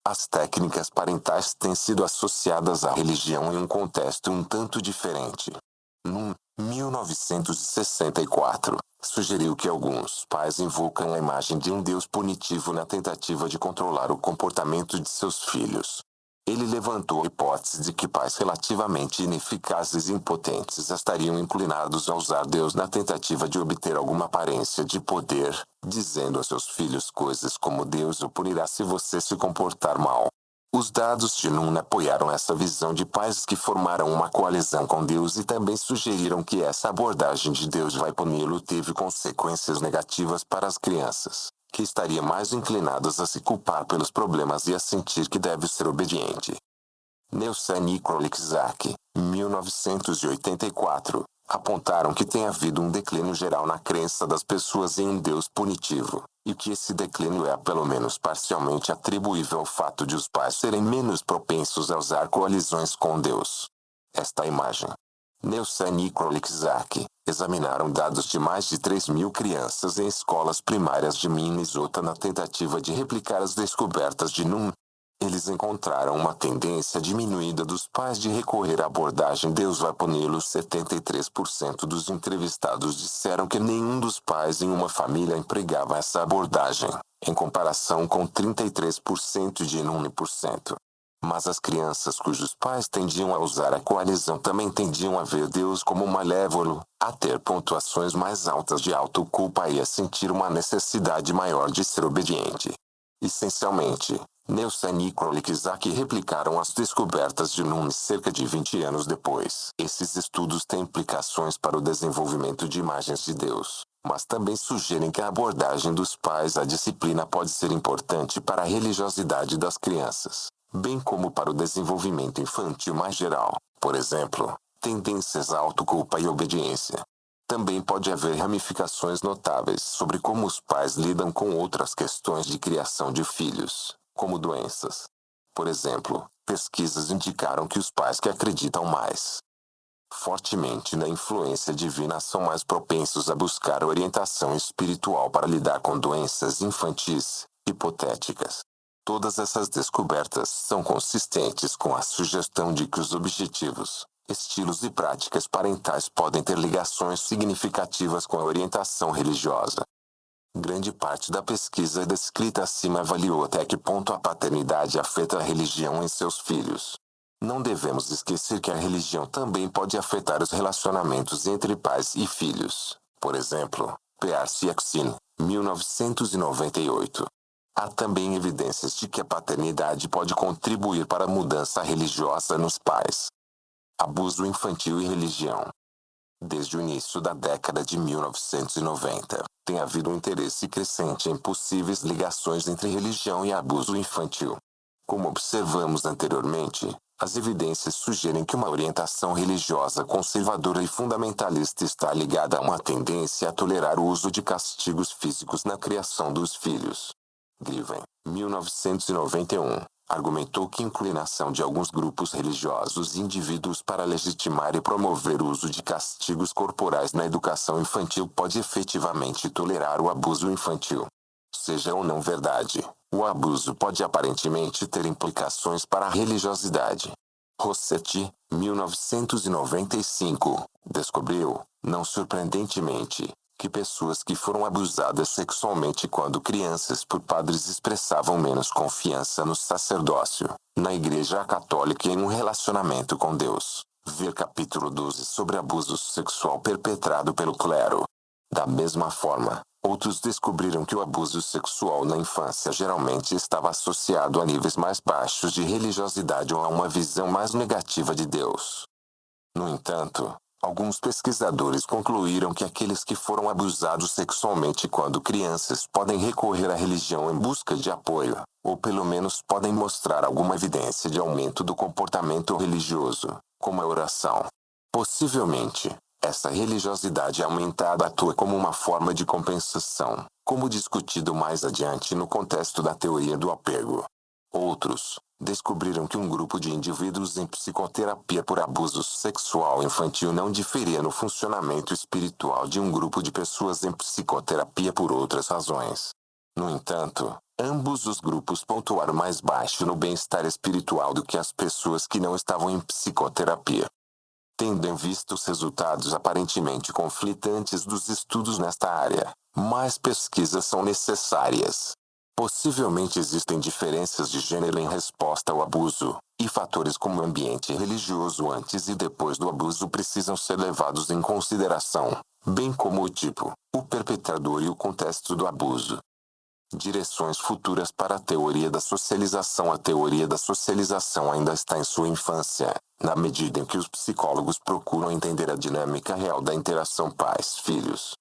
As técnicas parentais têm sido associadas à religião em um contexto um tanto diferente. Num 1964, sugeriu que alguns pais invocam a imagem de um Deus punitivo na tentativa de controlar o comportamento de seus filhos. Ele levantou a hipótese de que pais relativamente ineficazes e impotentes estariam inclinados a usar Deus na tentativa de obter alguma aparência de poder, dizendo a seus filhos coisas como Deus o punirá se você se comportar mal. Os dados de Nunn apoiaram essa visão de pais que formaram uma coalizão com Deus e também sugeriram que essa abordagem de Deus vai puni-lo teve consequências negativas para as crianças, que estariam mais inclinadas a se culpar pelos problemas e a sentir que deve ser obediente. Nelson e Krolikzak, 1984, apontaram que tem havido um declínio geral na crença das pessoas em um Deus punitivo, e que esse declínio é pelo menos parcialmente atribuível ao fato de os pais serem menos propensos a usar coalizões com Deus. Esta imagem. Nelson e Krolikzak examinaram dados de mais de 3.000 crianças em escolas primárias de Minnesota na tentativa de replicar as descobertas de Nunn. Eles encontraram uma tendência diminuída dos pais de recorrer à abordagem Deus vai puni-los. 73% dos entrevistados disseram que nenhum dos pais em uma família empregava essa abordagem, em comparação com 33% de Nunn. Mas as crianças cujos pais tendiam a usar a coalizão também tendiam a ver Deus como malévolo, a ter pontuações mais altas de autoculpa e a sentir uma necessidade maior de ser obediente. Essencialmente, Nelson e Krolikzak replicaram as descobertas de Nunn cerca de 20 anos depois. Esses estudos têm implicações para o desenvolvimento de imagens de Deus, mas também sugerem que a abordagem dos pais à disciplina pode ser importante para a religiosidade das crianças, bem como para o desenvolvimento infantil mais geral, por exemplo, tendências à autoculpa e obediência. Também pode haver ramificações notáveis sobre como os pais lidam com outras questões de criação de filhos, como doenças. Por exemplo, pesquisas indicaram que os pais que acreditam mais fortemente na influência divina são mais propensos a buscar orientação espiritual para lidar com doenças infantis, hipotéticas. Todas essas descobertas são consistentes com a sugestão de que os objetivos, estilos e práticas parentais podem ter ligações significativas com a orientação religiosa. Grande parte da pesquisa descrita acima avaliou até que ponto a paternidade afeta a religião em seus filhos. Não devemos esquecer que a religião também pode afetar os relacionamentos entre pais e filhos. Por exemplo, Pearce e Axin, 1998. Há também evidências de que a paternidade pode contribuir para a mudança religiosa nos pais. Abuso infantil e religião. Desde o início da década de 1990, tem havido um interesse crescente em possíveis ligações entre religião e abuso infantil. Como observamos anteriormente, as evidências sugerem que uma orientação religiosa conservadora e fundamentalista está ligada a uma tendência a tolerar o uso de castigos físicos na criação dos filhos. Griven, 1991, argumentou que a inclinação de alguns grupos religiosos e indivíduos para legitimar e promover o uso de castigos corporais na educação infantil pode efetivamente tolerar o abuso infantil. seja ou não verdade, o abuso pode aparentemente ter implicações para a religiosidade. Rossetti, 1995, descobriu, não surpreendentemente, que pessoas que foram abusadas sexualmente quando crianças por padres expressavam menos confiança no sacerdócio, na Igreja Católica e em um relacionamento com Deus. Ver capítulo 12 sobre abuso sexual perpetrado pelo clero. Da mesma forma, outros descobriram que o abuso sexual na infância geralmente estava associado a níveis mais baixos de religiosidade ou a uma visão mais negativa de Deus. No entanto, alguns pesquisadores concluíram que aqueles que foram abusados sexualmente quando crianças podem recorrer à religião em busca de apoio, ou pelo menos podem mostrar alguma evidência de aumento do comportamento religioso, como a oração. Possivelmente, essa religiosidade aumentada atua como uma forma de compensação, como discutido mais adiante no contexto da teoria do apego. Outros descobriram que um grupo de indivíduos em psicoterapia por abuso sexual infantil não diferia no funcionamento espiritual de um grupo de pessoas em psicoterapia por outras razões. No entanto, ambos os grupos pontuaram mais baixo no bem-estar espiritual do que as pessoas que não estavam em psicoterapia. Tendo em vista os resultados aparentemente conflitantes dos estudos nesta área, mais pesquisas são necessárias. Possivelmente existem diferenças de gênero em resposta ao abuso, e fatores como o ambiente religioso antes e depois do abuso precisam ser levados em consideração, bem como o tipo, o perpetrador e o contexto do abuso. Direções futuras para a teoria da socialização. A teoria da socialização ainda está em sua infância, na medida em que os psicólogos procuram entender a dinâmica real da interação pais-filhos.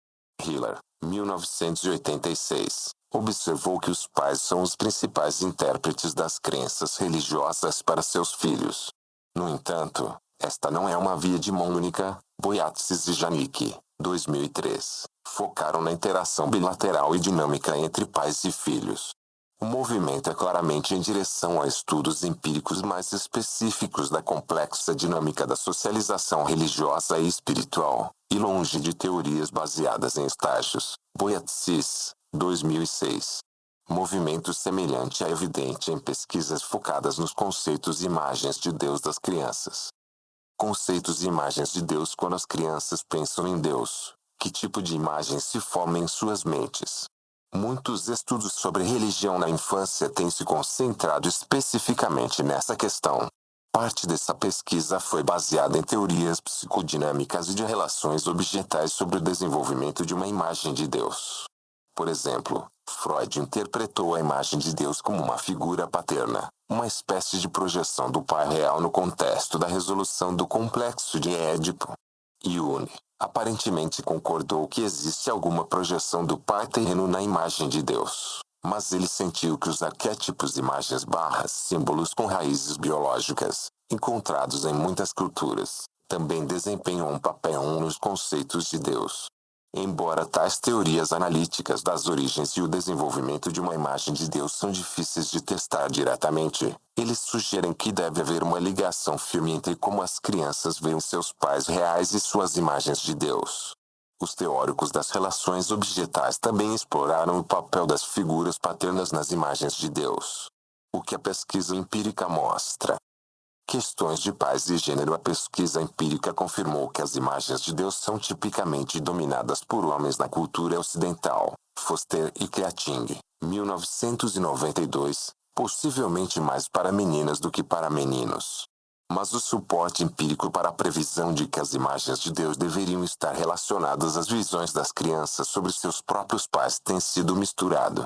Hiller, 1986, observou que os pais são os principais intérpretes das crenças religiosas para seus filhos. No entanto, esta não é uma via de mão única. Boyatzis e Janicki, 2003, focaram na interação bilateral e dinâmica entre pais e filhos. O movimento é claramente em direção a estudos empíricos mais específicos da complexa dinâmica da socialização religiosa e espiritual, e longe de teorias baseadas em estágios. Boyatzis, 2006. Movimento semelhante é evidente em pesquisas focadas nos conceitos e imagens de Deus das crianças. Conceitos e imagens de Deus. Quando as crianças pensam em Deus, que tipo de imagem se forma em suas mentes? Muitos estudos sobre religião na infância têm se concentrado especificamente nessa questão. Parte dessa pesquisa foi baseada em teorias psicodinâmicas e de relações objetais sobre o desenvolvimento de uma imagem de Deus. Por exemplo, Freud interpretou a imagem de Deus como uma figura paterna, uma espécie de projeção do pai real no contexto da resolução do complexo de Édipo. Jung aparentemente concordou que existe alguma projeção do pai terreno na imagem de Deus, mas ele sentiu que os arquétipos, imagens / símbolos com raízes biológicas, encontrados em muitas culturas, também desempenham um papel nos conceitos de Deus. Embora tais teorias analíticas das origens e o desenvolvimento de uma imagem de Deus são difíceis de testar diretamente, eles sugerem que deve haver uma ligação firme entre como as crianças veem seus pais reais e suas imagens de Deus. Os teóricos das relações objetais também exploraram o papel das figuras paternas nas imagens de Deus. O que a pesquisa empírica mostra? Questões de pais e gênero. A pesquisa empírica confirmou que as imagens de Deus são tipicamente dominadas por homens na cultura ocidental. Foster e Keating, 1992, possivelmente mais para meninas do que para meninos. Mas o suporte empírico para a previsão de que as imagens de Deus deveriam estar relacionadas às visões das crianças sobre seus próprios pais tem sido misturado.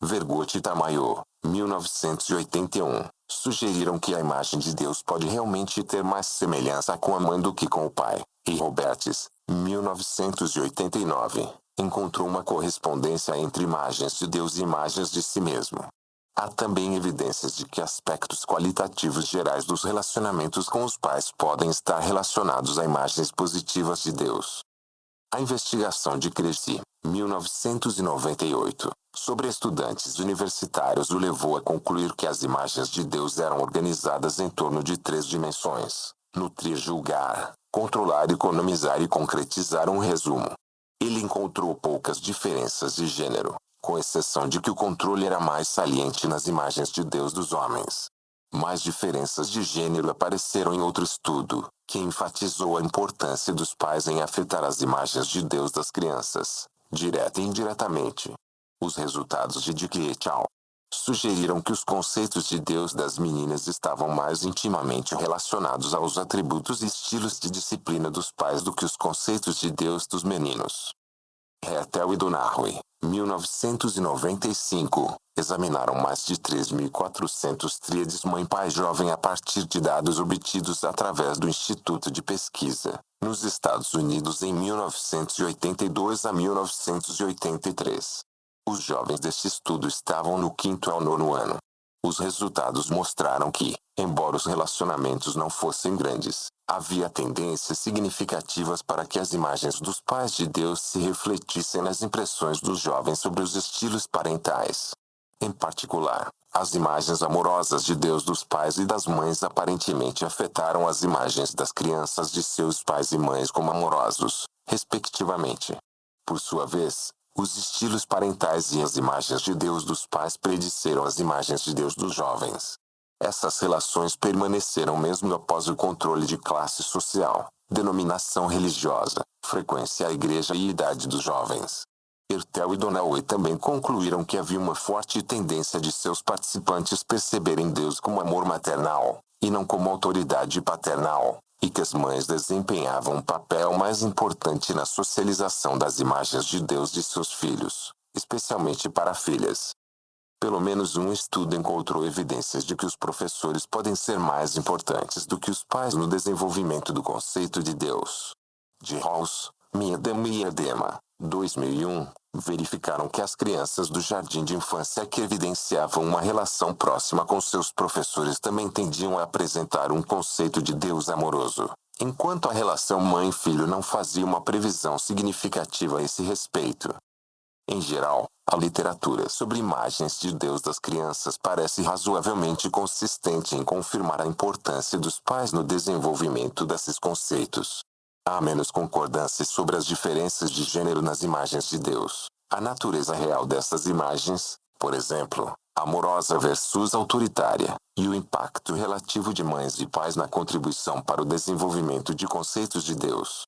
Vergotti e Tamayo, 1981, sugeriram que a imagem de Deus pode realmente ter mais semelhança com a mãe do que com o pai, e Roberts, 1989, encontrou uma correspondência entre imagens de Deus e imagens de si mesmo. Há também evidências de que aspectos qualitativos gerais dos relacionamentos com os pais podem estar relacionados a imagens positivas de Deus. A investigação de Cressy, 1998, sobre estudantes universitários o levou a concluir que as imagens de Deus eram organizadas em torno de 3 dimensões: nutrir, julgar, controlar, economizar e concretizar. Um resumo. Ele encontrou poucas diferenças de gênero, com exceção de que o controle era mais saliente nas imagens de Deus dos homens. Mais diferenças de gênero apareceram em outro estudo, que enfatizou a importância dos pais em afetar as imagens de Deus das crianças, direta e indiretamente. Os resultados de Dick et al. Sugeriram que os conceitos de Deus das meninas estavam mais intimamente relacionados aos atributos e estilos de disciplina dos pais do que os conceitos de Deus dos meninos. Hertel e Donahue, 1995, examinaram mais de 3.400 tríades mãe-pai jovem a partir de dados obtidos através do Instituto de Pesquisa, nos Estados Unidos em 1982 a 1983. Os jovens deste estudo estavam no 5º ao 9º ano. Os resultados mostraram que, embora os relacionamentos não fossem grandes, havia tendências significativas para que as imagens dos pais de Deus se refletissem nas impressões dos jovens sobre os estilos parentais. Em particular, as imagens amorosas de Deus dos pais e das mães aparentemente afetaram as imagens das crianças de seus pais e mães como amorosos, respectivamente. Por sua vez, os estilos parentais e as imagens de Deus dos pais predisseram as imagens de Deus dos jovens. Essas relações permaneceram mesmo após o controle de classe social, denominação religiosa, frequência à igreja e idade dos jovens. Hertel e Donahue também concluíram que havia uma forte tendência de seus participantes perceberem Deus como amor maternal, e não como autoridade paternal, e que as mães desempenhavam um papel mais importante na socialização das imagens de Deus de seus filhos, especialmente para filhas. Pelo menos um estudo encontrou evidências de que os professores podem ser mais importantes do que os pais no desenvolvimento do conceito de Deus. De Halls, Miedema e Edema, 2001, verificaram que as crianças do jardim de infância que evidenciavam uma relação próxima com seus professores também tendiam a apresentar um conceito de Deus amoroso, enquanto a relação mãe-filho não fazia uma previsão significativa a esse respeito. Em geral, a literatura sobre imagens de Deus das crianças parece razoavelmente consistente em confirmar a importância dos pais no desenvolvimento desses conceitos. Há menos concordância sobre as diferenças de gênero nas imagens de Deus. A natureza real dessas imagens, por exemplo, amorosa versus autoritária, e o impacto relativo de mães e pais na contribuição para o desenvolvimento de conceitos de Deus.